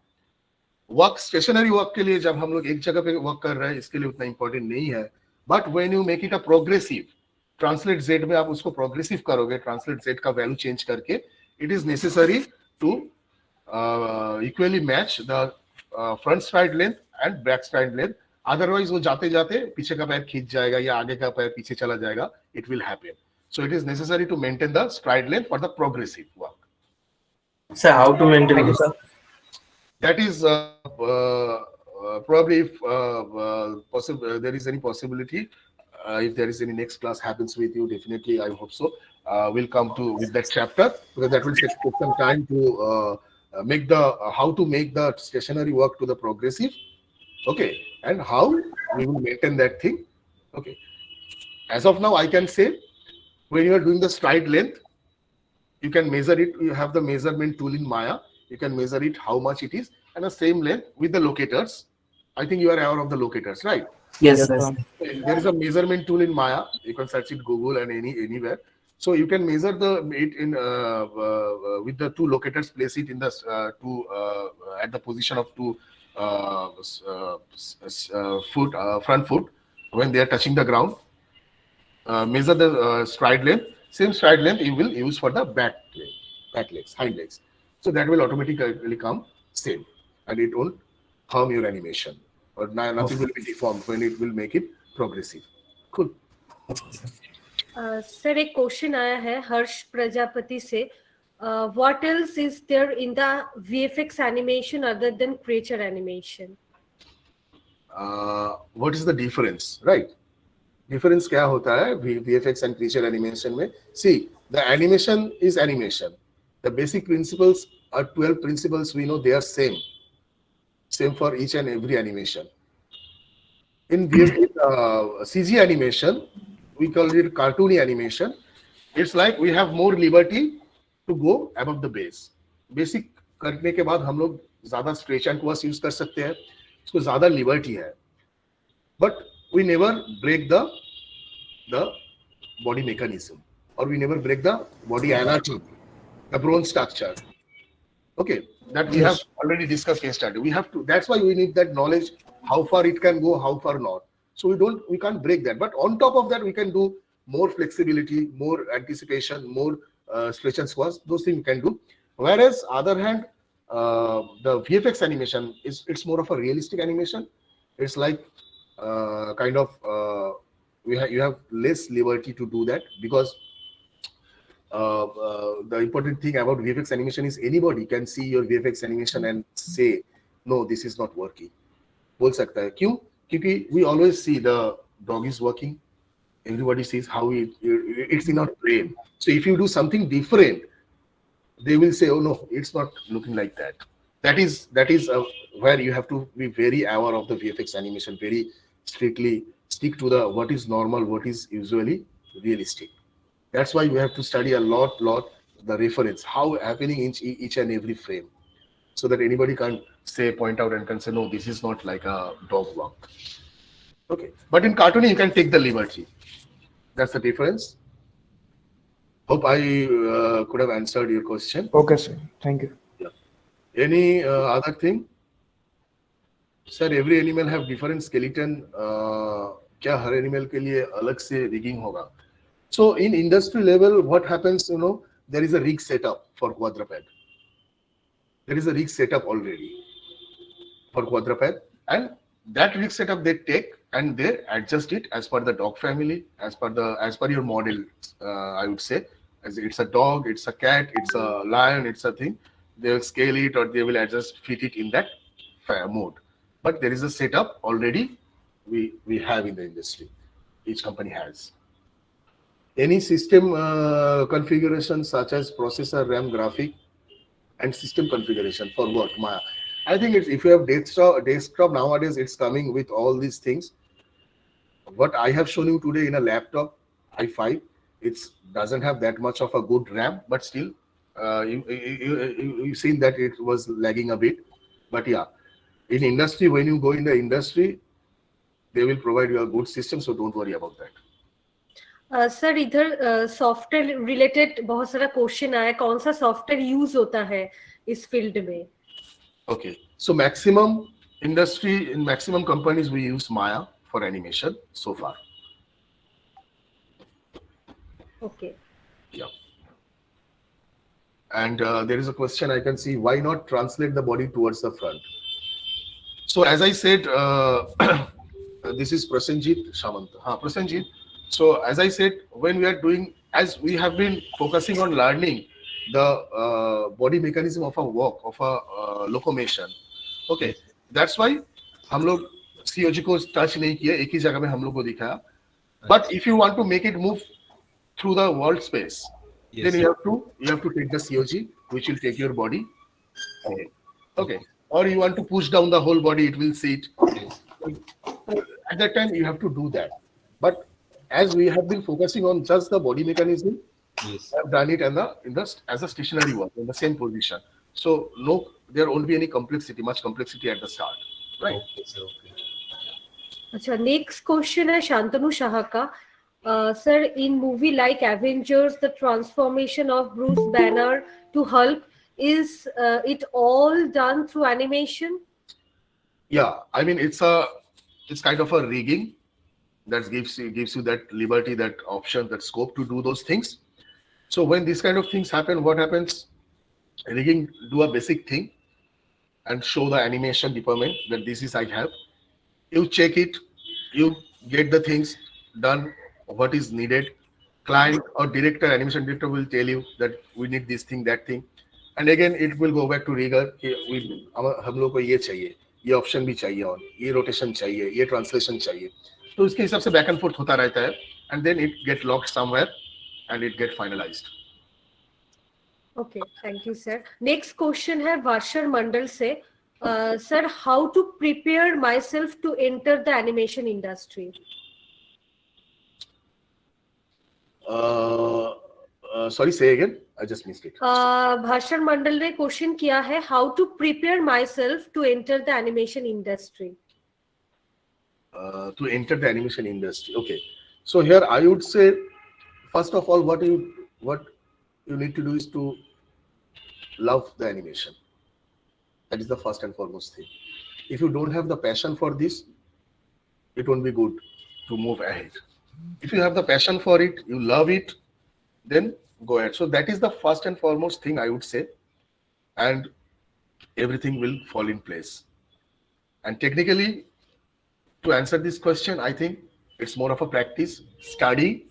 work stationery work के लिए जब हम लोग एक जगह पे वर्क कर रहे हैं, इसके लिए उतना इंपॉर्टेंट नहीं है. But when you make it a progressive, translate Z में आप उसको प्रोग्रेसिव करोगे, ट्रांसलेट जेड का वैल्यू चेंज करके, it is necessary to equally match the front stride length and back stride length. Otherwise वो जाते जाते पीछे का पैर खींच जाएगा या आगे का पैर पीछे चला जाएगा. It will happen. So it is necessary to maintain the stride length for the progressive work. Sir, how to maintain this? That is probably if possible, there is any possibility, if there is any next class happens with you, definitely I hope so. We'll come to with that chapter because that will take some time to make the how to make the stationary work to the progressive. Okay, and how we will maintain that thing. Okay, as of now, I can say when you are doing the stride length, you can measure it. You have the measurement tool in Maya. You can measure it how much it is, and the same length with the locators. I think you are aware of the locators, right? Yes, sir. There is a measurement tool in Maya. You can search it Google and anywhere. So you can measure it in with the two locators. Place it in the at the position of two front foot when they are touching the ground. Measure the stride length. Same stride length you will use for the back legs, hind legs. So that will automatically come same, and it won't harm your animation, or nothing will be deformed when it will make it progressive. Cool. Sir एक question आया है हर्ष प्रजापति से. What else is there in the VFX animation other than creature animation? What is the difference, right? Difference क्या होता है VFX and creature animation में? See, the animation is animation. The basic principles are 12 principles. We know they are same for each and every animation. In VFX, CG animation, we call it cartoony animation. It's like we have more liberty to go above the base. Basic करने के बाद हम लोग ज़्यादा stretch and curves use कर सकते हैं. उसको ज़्यादा liberty है. But we never break the body mechanism, or we never break the body anatomy, the bone structure. Okay, that we have already discussed case study. We have to. That's why we need that knowledge, how far it can go, how far not. So we can't break that. But on top of that, we can do more flexibility, more anticipation, more stretch and squats. Those things we can do. Whereas other hand, the VFX animation it's more of a realistic animation. It's like kind of you have less liberty to do that, because the important thing about VFX animation is anybody can see your VFX animation and say, no, this is not working. बोल सकता है क्यों? क्योंकि we always see the dog is working. Everybody sees how it's in our brain. So if you do something different, they will say, oh no, it's not looking like that. That is where you have to be very aware of the VFX animation, very strictly stick to the what is normal, what is usually realistic. That's why we have to study a lot the reference, how happening in each and every frame, so that anybody can point out and can say, no, this is not like a dog walk. Okay, but in cartooning you can take the liberty. That's the difference. Hope I could have answered your question. Okay, sir. Thank you. Any other thing? Sir, every animal have different skeleton. क्या हर animal के लिए अलग से rigging होगा? So in industry level, what happens? There is a rig setup for quadruped. There is a rig setup already for quadruped, and that rig setup they take and they adjust it as per the dog family, as per your model. I would say, as it's a dog, it's a cat, it's a lion, it's a thing. They will scale it or they will adjust, fit it in that mode. But there is a setup already we have in the industry. Each company has. Any system configuration such as processor, RAM, graphic, and system configuration for what? Maya. I think if you have desktop nowadays, it's coming with all these things. What I have shown you today in a laptop i5, it doesn't have that much of a good RAM, but still, you've seen that it was lagging a bit. But yeah, in industry, when you go in the industry, they will provide you a good system, so don't worry about that. Sir इधर software related बहुत सारा question आया, कौन सा software use होता है इस field में? Okay, so maximum industry, in maximum companies we use Maya for animation so far. Okay. Yeah. And there is a question I can see, why not translate the body towards the front? So as I said, this is Prasenjit Shamanta. Prasenjit. So as I said, when we are doing, as we have been focusing on learning the body mechanism of a walk, of a locomotion. Okay, that's why हम लोग COG को touch नहीं किया, एक ही जगह में हम लोग को दिखाया. But if you want to make it move through the world space, then you have to take the COG, which will take your body ahead. Okay, or you want to push down the whole body, it will sit. At that time, you have to do that. But as we have been focusing on just the body mechanism, I have done it as a stationary walk in the same position. So no, there won't be any much complexity at the start, right? Okay, sir. Okay. अच्छा, next question है शांतनु शाह का. Sir, in movie like Avengers, the transformation of Bruce Banner to Hulk, is it all done through animation? Yeah, I mean it's kind of a rigging that gives you that liberty, that option, that scope to do those things. So when these kind of things happen, what happens? Rigging do a basic thing and show the animation department that this is I have. You check it, you get the things done, what is needed. Client or director, animation director will tell you that we need this thing, that thing. And again, it will go back to rigger. हम लोग को ये चाहिए, ये option भी चाहिए और ये रोटेशन चाहिए, ये ट्रांसलेशन चाहिए. तो इसके हिसाब से बैक एंड फोर्थ होता रहता है, and then it get locked somewhere and it get finalized. Okay, thank you, sir. Next question है वार्षर मंडल से. Sir, how to prepare myself to enter the animation industry? Sorry, say again. I just missed it. भार्षर मंडल ने question किया है, how to prepare myself to enter the animation industry? To enter the animation industry. Okay. So here I would say, first of all, what you need to do is to love the animation. That is the first and foremost thing. If you don't have the passion for this, it won't be good to move ahead. If you have the passion for it, you love it, then go ahead. So that is the first and foremost thing I would say, and everything will fall in place. And technically, to answer this question, I think it's more of a practice, study,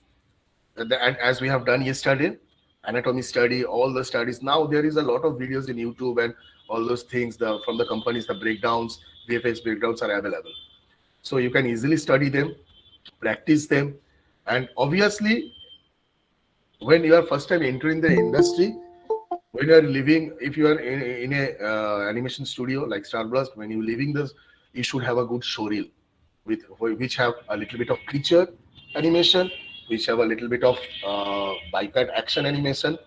and as we have done yesterday, anatomy study, all the studies. Now there is a lot of videos in YouTube and all those things from the companies, the breakdowns, VFX breakdowns are available. So you can easily study them, practice them, and obviously, when you are first time entering the industry, when you are living, if you are in a animation studio like STARBLAST, when you're living this, you should have a good showreel, which have a little bit of creature animation, which have a little bit of biped action animation,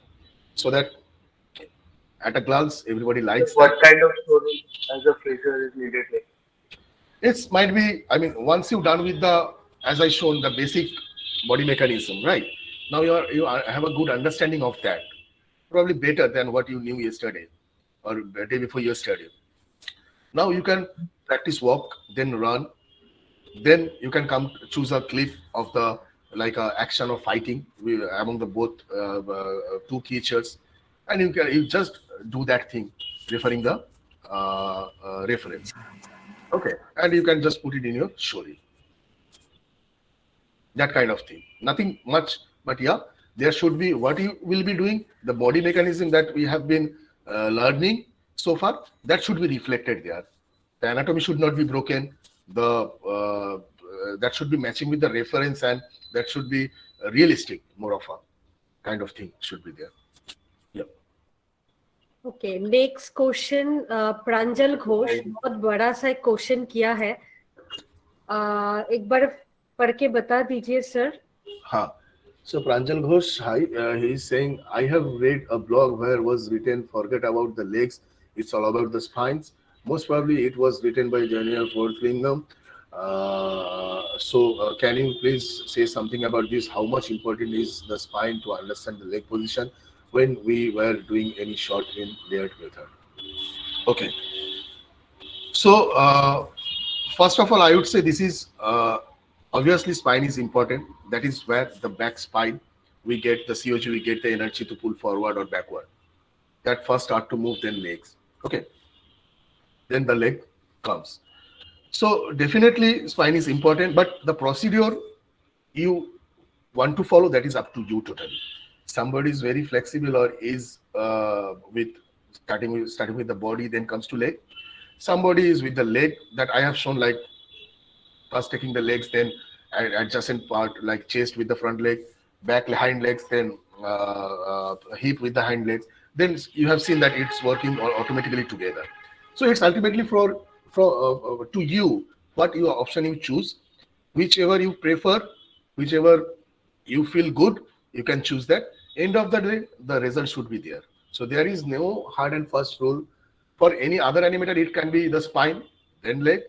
so that at a glance everybody likes. What kind of story as a fresher is needed? Like? It might be, I mean, once you're done with the, as I shown, the basic body mechanism, right? Now have a good understanding of that, probably better than what you knew yesterday or the day before yesterday. Now you can practice walk, then run, then you can come choose a clip of the like action of fighting among the both two creatures, and you just do that thing, referring the reference. Okay, and you can just put it in your Showreel. That kind of thing. Nothing much, but yeah, there should be what you will be doing, the body mechanism that we have been learning so far, that should be reflected there. The anatomy should not be broken. That should be matching with the reference, and that should be realistic, more of a kind of thing should be there. Yeah. Okay, next question, प्रांजल घोष, बहुत बड़ा सा एक question किया है, एक बार पढ़ के बता दीजिए सर. हाँ. So Pranjal Ghosh, hi, he is saying, I have read a blog where was written, forget about the legs, it's all about the spines. Most probably it was written by Daniel Fortlingam. Can you please say something about this? How much important is the spine to understand the leg position when we were doing any shot in layered method? Okay. So first of all, I would say this is obviously spine is important. That is where the back spine, we get the COG, we get the energy to pull forward or backward. That first start to move, then legs. Okay. Then the leg comes. So definitely spine is important, but the procedure you want to follow, that is up to you totally. Somebody is very flexible or is with starting with the body, then comes to leg. Somebody is with the leg, that I have shown, like first taking the legs, then adjacent part like chest with the front leg, back hind legs, then hip with the hind legs. Then you have seen that it's working automatically together. So it's ultimately for to you, what your option you choose, whichever you prefer, whichever you feel good, you can choose that. End of the day, the result should be there. So there is no hard and fast rule. For any other animator, it can be the spine, then leg.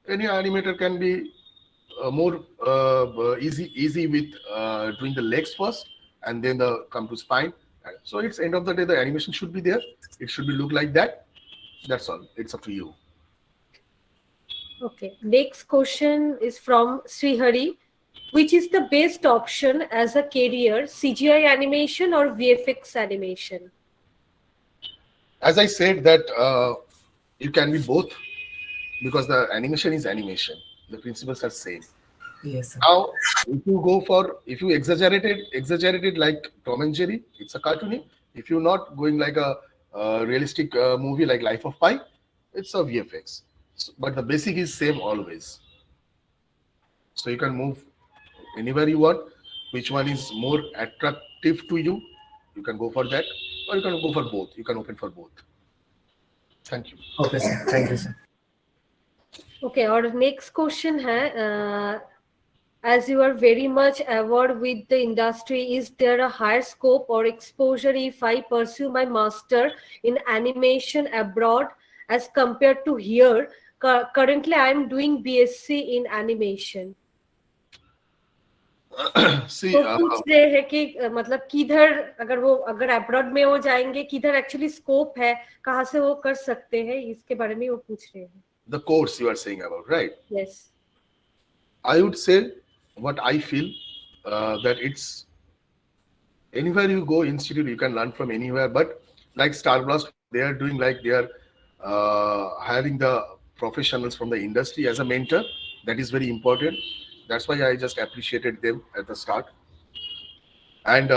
Any animator can be more easy with doing the legs first, and then come to spine. So it's end of the day, the animation should be there. It should be look like that. That's all. It's up to you. Okay, next question is from Srihari. Which is the best option as a career, CGI animation or VFX animation? As I said that you can be both, because the animation is animation. The principles are same. Yes, sir. Now, if you exaggerate it like Tom and Jerry, it's a cartoony. If you're not going like a realistic movie like Life of Pi, it's a VFX. But the basic is same always. So you can move anywhere you want. Which one is more attractive to you? You can go for that, or you can go for both. You can open for both. Thank you. Okay, sir. Thank you, sir. Okay, our next question hai, as you are very much aware with the industry, is there a higher scope or exposure if I pursue my master in animation abroad as compared to here? Currently, I am doing BSc in animation. See, तो पूछ रहे हैं कि मतलब किधर अगर abroad में वो जाएंगे, किधर एक्चुअली स्कोप है, कहाँ से वो कर सकते हैं, इसके बारे में वो पूछ रहे हैं. The course you are saying about, right? Yes. I would say what I feel that it's anywhere you go institute, you can learn from anywhere. But like STARBLAST, they are doing like they are hiring the professionals from the industry as a mentor. That is very important. That's why I just appreciated them at the start. And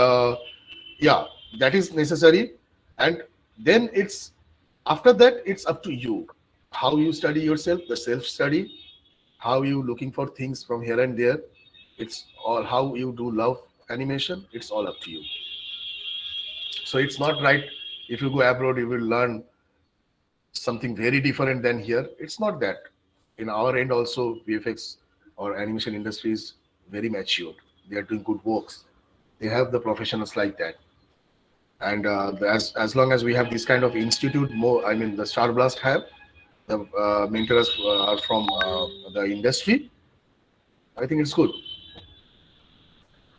yeah, that is necessary. And then it's after that, it's up to you. How you study yourself, the self-study, how you looking for things from here and there. It's all how you do love animation. It's all up to you. So it's not right. If you go abroad, you will learn something very different than here. It's not that. In our end also, VFX or animation industry is very mature. They are doing good works. They have the professionals like that. And as long as we have this kind of institute, more, I mean, the STARBLAST have, the mentors are from the industry, I think it's good.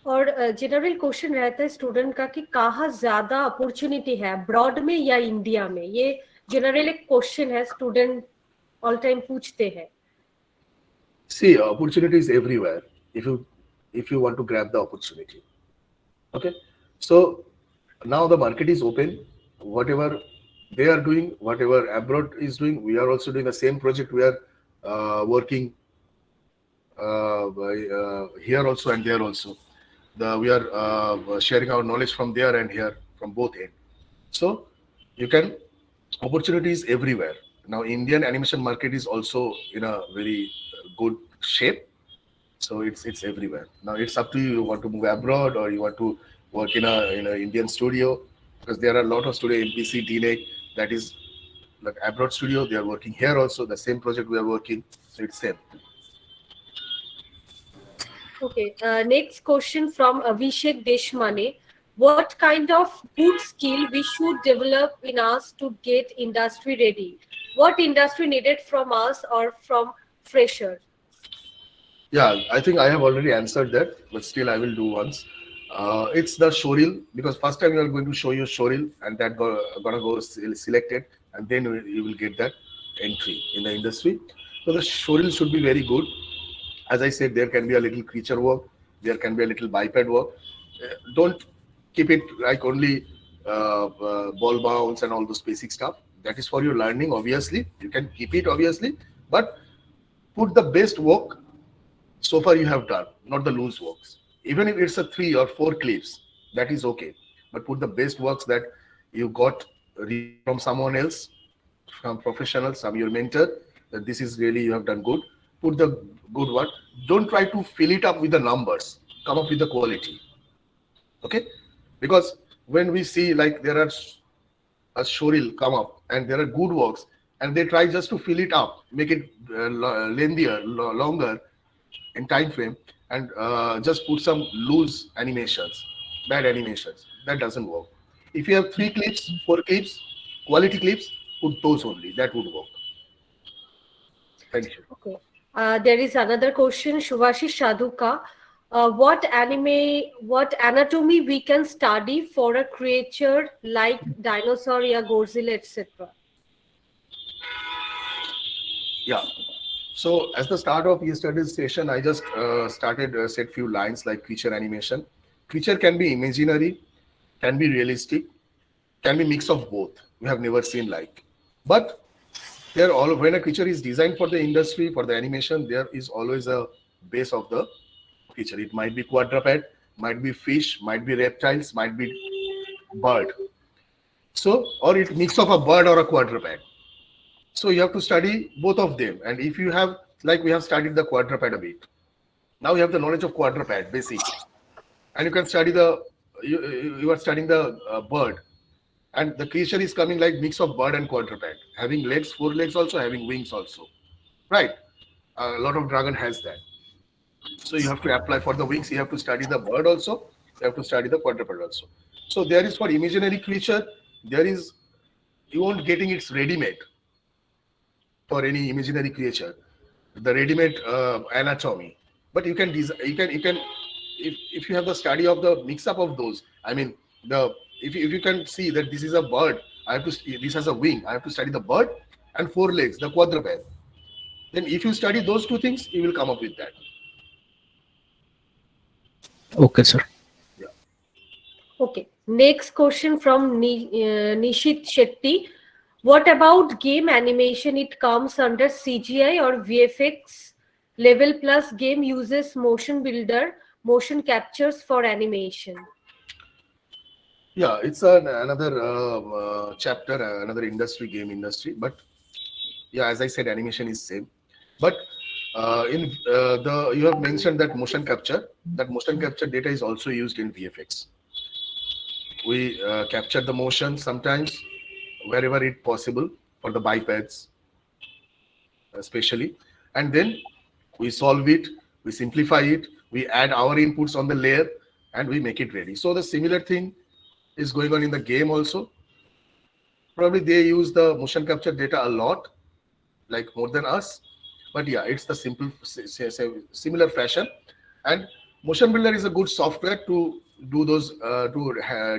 और general question रहता है student का कि कहाँ ज्यादा opportunity है, broad में या इंडिया में? ये जनरल एक क्वेश्चन है, स्टूडेंट ऑल टाइम पूछते हैं. See, opportunity is everywhere if you want to grab the opportunity. Okay, so now the market is open. Whatever they are doing, whatever abroad is doing, we are also doing the same project. We are working here also and there also. We are sharing our knowledge from there and here, from both ends. So you can, opportunities everywhere. Now Indian animation market is also in a very good shape. So it's everywhere. Now it's up to you. You want to move abroad or you want to work in a Indian studio, because there are a lot of studio, MPC, DNEC, that is like abroad studio. They are working here also. The same project we are working. So it's same. Okay, next question from Abhishek Deshmane. What kind of good skill we should develop in us to get industry ready? What industry needed from us or from fresher? Yeah, I think I have already answered that, but still I will do once. It's the Showreel, because first time we are going to show you Showreel, and that gonna go selected, and then you will get that entry in the industry. So the Showreel should be very good. As I said, there can be a little creature work, there can be a little biped work. Don't keep it like only ball bounce and all those basic stuff. That is for your learning, obviously. You can keep it, obviously, but put the best work so far you have done, not the loose works. Even if it's a 3 or 4 clips, that is okay. But put the best works that you got from someone else, from professionals, some your mentor, that this is really you have done good. Put the good work. Don't try to fill it up with the numbers. Come up with the quality. Okay? Because when we see like there are a Showreel come up and there are good works and they try just to fill it up, make it lengthier, longer in time frame, and just put some loose animations, bad animations. That doesn't work. If you have 3 clips, 4 clips, quality clips, put those only. That would work. Thank you. Okay. There is another question, Shubhashish Shaduka. What anatomy we can study for a creature like dinosaur or Godzilla, etc.? Yeah. So as the start of yesterday's session, I just started said few lines like creature animation. Creature can be imaginary, can be realistic, can be mix of both. We have never seen like. But there all when a creature is designed for the industry, for the animation, there is always a base of the creature. It might be quadruped, might be fish, might be reptiles, might be bird. So, or it mix of a bird or a quadruped. So you have to study both of them. And if you have, like we have studied the quadruped a bit. Now you have the knowledge of quadruped, basic. And you can study you are studying the bird. And the creature is coming like mix of bird and quadruped. Having legs, 4 legs also, having wings also. Right? A lot of dragon has that. So you have to apply for the wings. You have to study the bird also. You have to study the quadruped also. So there is for imaginary creature, there is, you won't getting its ready-made for any imaginary creature, the ready-made anatomy. But you can if you have the study of the mix-up of those. I mean, if you can see that this is a bird, this has a wing. I have to study the bird and 4 legs, the quadruped. Then if you study those 2 things, you will come up with that. Okay, sir. Yeah. Okay. Next question from Nishit Shetty. What about game animation? It comes under CGI or VFX level, plus game uses motion builder, motion captures for animation. Yeah, it's another chapter, another industry, game industry. But yeah, as I said, animation is same. But you have mentioned that motion capture. That motion capture data is also used in VFX. We capture the motion sometimes wherever it possible for the bipeds, especially, and then we solve it, we simplify it, we add our inputs on the layer, and we make it ready. So the similar thing is going on in the game also. Probably they use the motion capture data a lot, like more than us. But yeah, it's the similar fashion. And Motion Builder is a good software to do those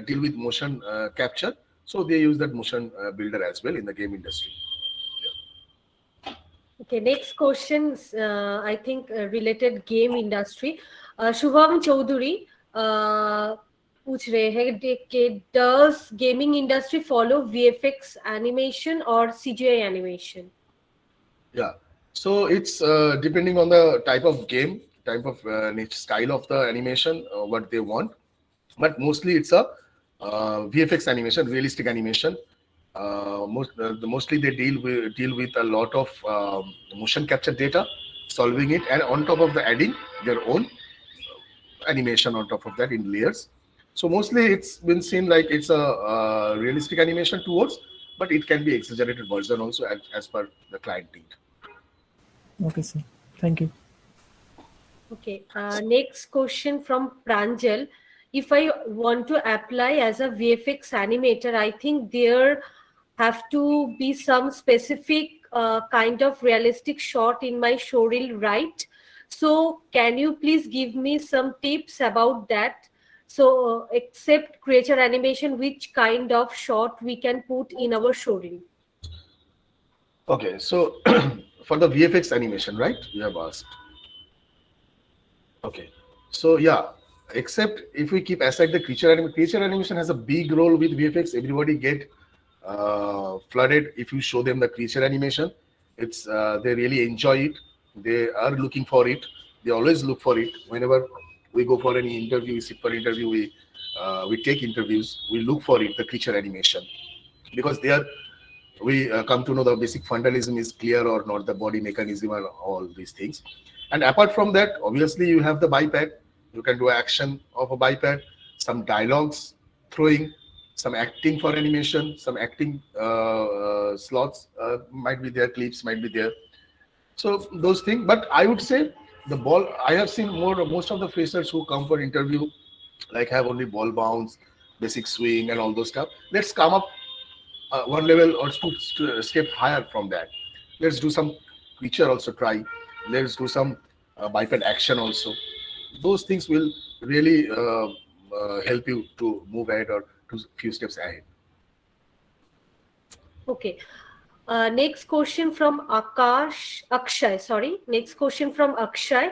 deal with motion capture. So they use that Motion Builder as well in the game industry. Okay, next question, I think related game industry. Shubham Chaudhary पूछ रहे हैं कि does gaming industry follow VFX animation or CGI animation? Yeah, so it's depending on the type of game, type of style of the animation, what they want. But mostly it's a VFX animation, realistic animation. Mostly they deal with a lot of motion capture data, solving it, and on top of the adding their own animation on top of that in layers. So mostly it's been seen like it's a realistic animation towards, but it can be exaggerated version also as per the client need. Okay, sir. Thank you. Okay, next question from Pranjal. If I want to apply as a VFX animator, I think there have to be some specific kind of realistic shot in my showreel, right? So can you please give me some tips about that? So except creature animation, which kind of shot we can put in our showreel? Okay, so for the VFX animation, right? You have asked. Okay, so yeah, except if we keep aside the creature animation has a big role with VFX. Everybody get flooded if you show them the creature animation. It's they really enjoy it. They are looking for it. They always look for it. Whenever we go for any interview, we sit for interview, we take interviews. We look for it, the creature animation, because they are. We come to know the basic fundamentalism is clear or not, the body mechanism and all these things. And apart from that, obviously you have the biped. You can do action of a biped, some dialogues, throwing, some acting for animation, some acting slots might be there, clips might be there. So those things. But I would say the ball. I have seen most of the freshers who come for interview, like have only ball bounce, basic swing, and all those stuff. Let's come up one level or two step higher from that. Let's do some creature also try. Let's do some biped action also. Those things will really help you to move ahead or to few steps ahead. Okay. Next question from Akshay. Sorry. Next question from Akshay.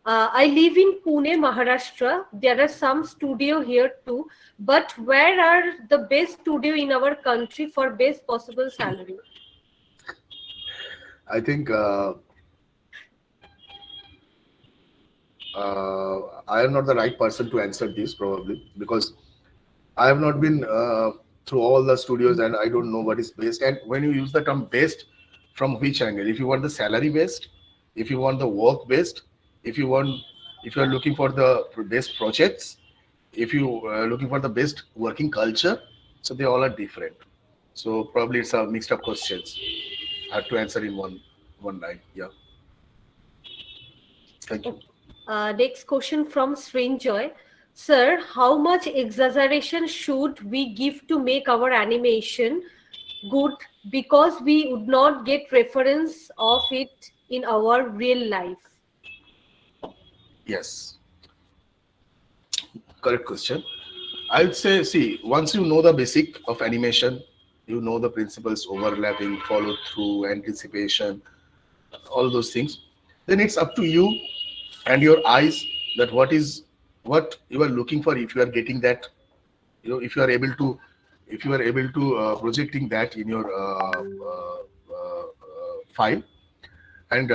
I live in Pune, Maharashtra. There are some studio here too, but where are the best studio in our country for best possible salary? I think I am not the right person to answer this probably, because I have not been through all the studios and I don't know what is best. And when you use the term best, from which angle? If you want the salary based, if you want the work based, if you are looking for the best projects, if you are looking for the best working culture, so they all are different. So probably it's a mixed up questions. I have to answer in one line. Yeah. Thank you. Next question from Srinjoy. Sir, how much exaggeration should we give to make our animation good, because we would not get reference of it in our real life? Yes. Correct question. I would say, see, once you know the basic of animation, you know the principles, overlapping, follow through, anticipation, all those things, then it's up to you and your eyes that what you are looking for. If you are getting that, if you are able to projecting that in your file. And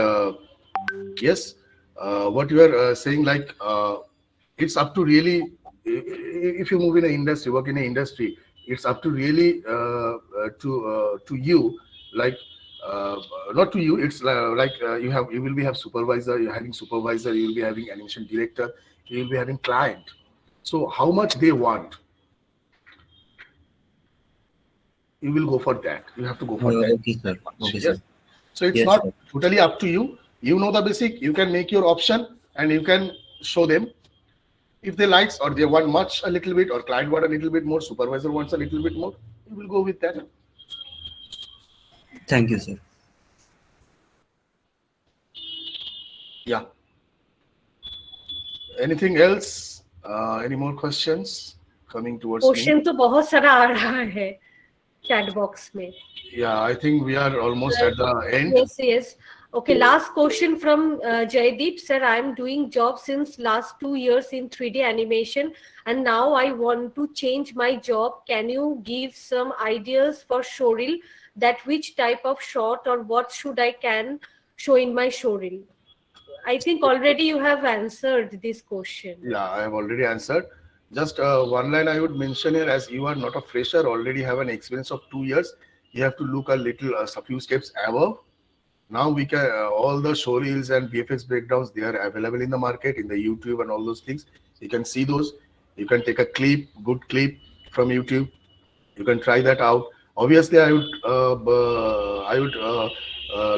yes, what you are saying, like it's up to really, if you move in an industry, work in an industry, it's up to really to you, like not to you, it's like you will be have supervisor, you're having supervisor, you will be having animation director, you will be having client. So how much they want, you will go for that. You have to go for that. Okay, sir. Okay, Yes. sir. So it's Yes, not sir. totally up to you. You know the basic, you can make your option and you can show them. If they likes or they want much a little bit, or client want a little bit more, supervisor wants a little bit more, you will go with that. Thank you, sir. Yeah. Anything else? Any more questions coming towards question me? तो बहुत सारा आ रहा है chat box में. Yeah, I think we are almost at the end. Yes. Okay, last question from Jaideep. Sir, I am doing job since last 2 years in 3D animation and now I want to change my job. Can you give some ideas for Showreel, that which type of shot or what should I can show in my Showreel? I think already you have answered this question. Yeah, I have already answered. Just one line I would mention here, as you are not a fresher, already have an experience of 2 years, you have to look a little, a few steps above. Now we can, all the showreels and VFX breakdowns, they are available in the market, in the YouTube and all those things. You can see those. You can take a clip, good clip from YouTube. You can try that out. Obviously, I would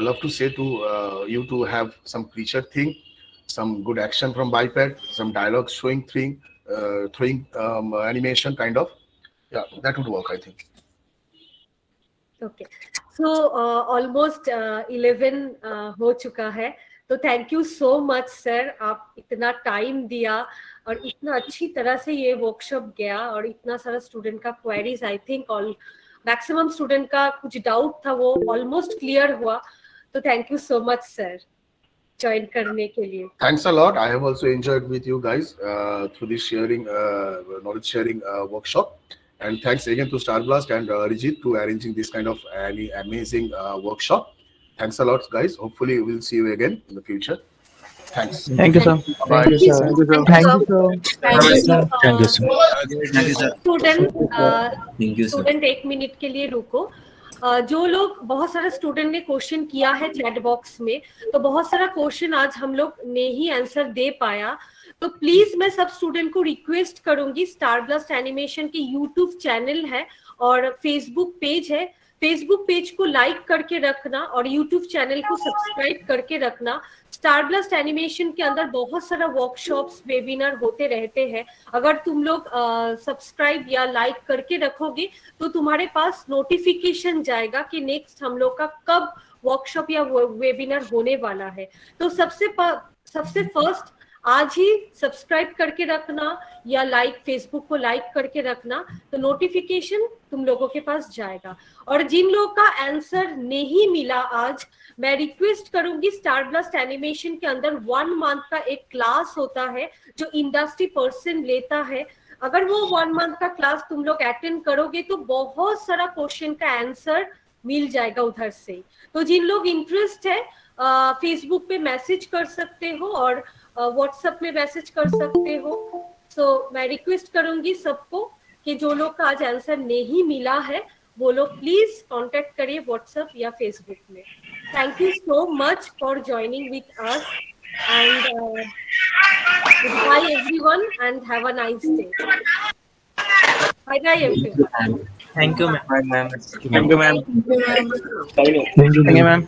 love to say to you to have some creature thing, some good action from biped, some dialogue showing thing, throwing animation kind of. Yeah, that would work, I think. Okay, so almost 11 हो चुका है. तो thank you so much sir, आप इतना time दिया और इतना अच्छी तरह से ये वर्कशॉप गया और इतना सारा स्टूडेंट का queries, I think all maximum student का कुछ डाउट था वो ऑलमोस्ट क्लियर हुआ. तो thank you so much sir join करने के लिए. Thanks a lot. I have also enjoyed with you guys through this sharing, knowledge sharing workshop. And thanks again to STARBLAST and Rijit to arranging this kind of amazing workshop. Thanks a lot, guys. Hopefully, we'll see you again in the future. Thanks. Thank you, sir. Bye. Thank you, sir. Thank you sir. Thank you, sir. Student 1 minute के लिए रुको. जो लोग, बहुत सारे student ने question किया है चैट बॉक्स में, तो बहुत सारा क्वेश्चन आज हम लोग ने ही आंसर दे पाया. तो प्लीज मैं सब स्टूडेंट को रिक्वेस्ट करूंगी, स्टारब्लास्ट एनिमेशन की यूट्यूब चैनल है और फेसबुक पेज है, फेसबुक पेज को लाइक करके रखना और यूट्यूब चैनल को सब्सक्राइब करके रखना. स्टारब्लास्ट एनिमेशन के अंदर बहुत सारा वर्कशॉप्स, वेबिनार होते रहते हैं. अगर तुम लोग सब्सक्राइब या लाइक करके रखोगे तो तुम्हारे पास नोटिफिकेशन जाएगा कि नेक्स्ट हम लोग का कब वर्कशॉप या वेबिनार होने वाला है. तो सबसे फर्स्ट आज ही सब्सक्राइब करके रखना या फेसबुक को लाइक करके रखना, तो नोटिफिकेशन तुम लोगों के पास जाएगा. और जिन लोगों का आंसर नहीं मिला आज, मैं रिक्वेस्ट करूंगी, स्टारब्लास्ट एनिमेशन के अंदर 1 मंथ का एक क्लास होता है जो इंडस्ट्री पर्सन लेता है. अगर वो 1 मंथ का क्लास तुम लोग अटेंड करोगे तो बहुत सारा क्वेश्चन का आंसर मिल जाएगा उधर से. तो जिन लोग इंटरेस्ट है फेसबुक पे मैसेज कर सकते हो और व्हाट्सएप में मैसेज कर सकते हो. सो मैं रिक्वेस्ट करूंगी सबको कि जो लोग का आज आंसर नहीं मिला है वो लोग प्लीज कांटेक्ट करिए व्हाट्सएप या फेसबुक में. Thank you so much for joining with us and goodbye everyone and have a nice day. Bye bye everyone. Thank you, ma'am. Thank you, ma'am. Thank you, ma'am.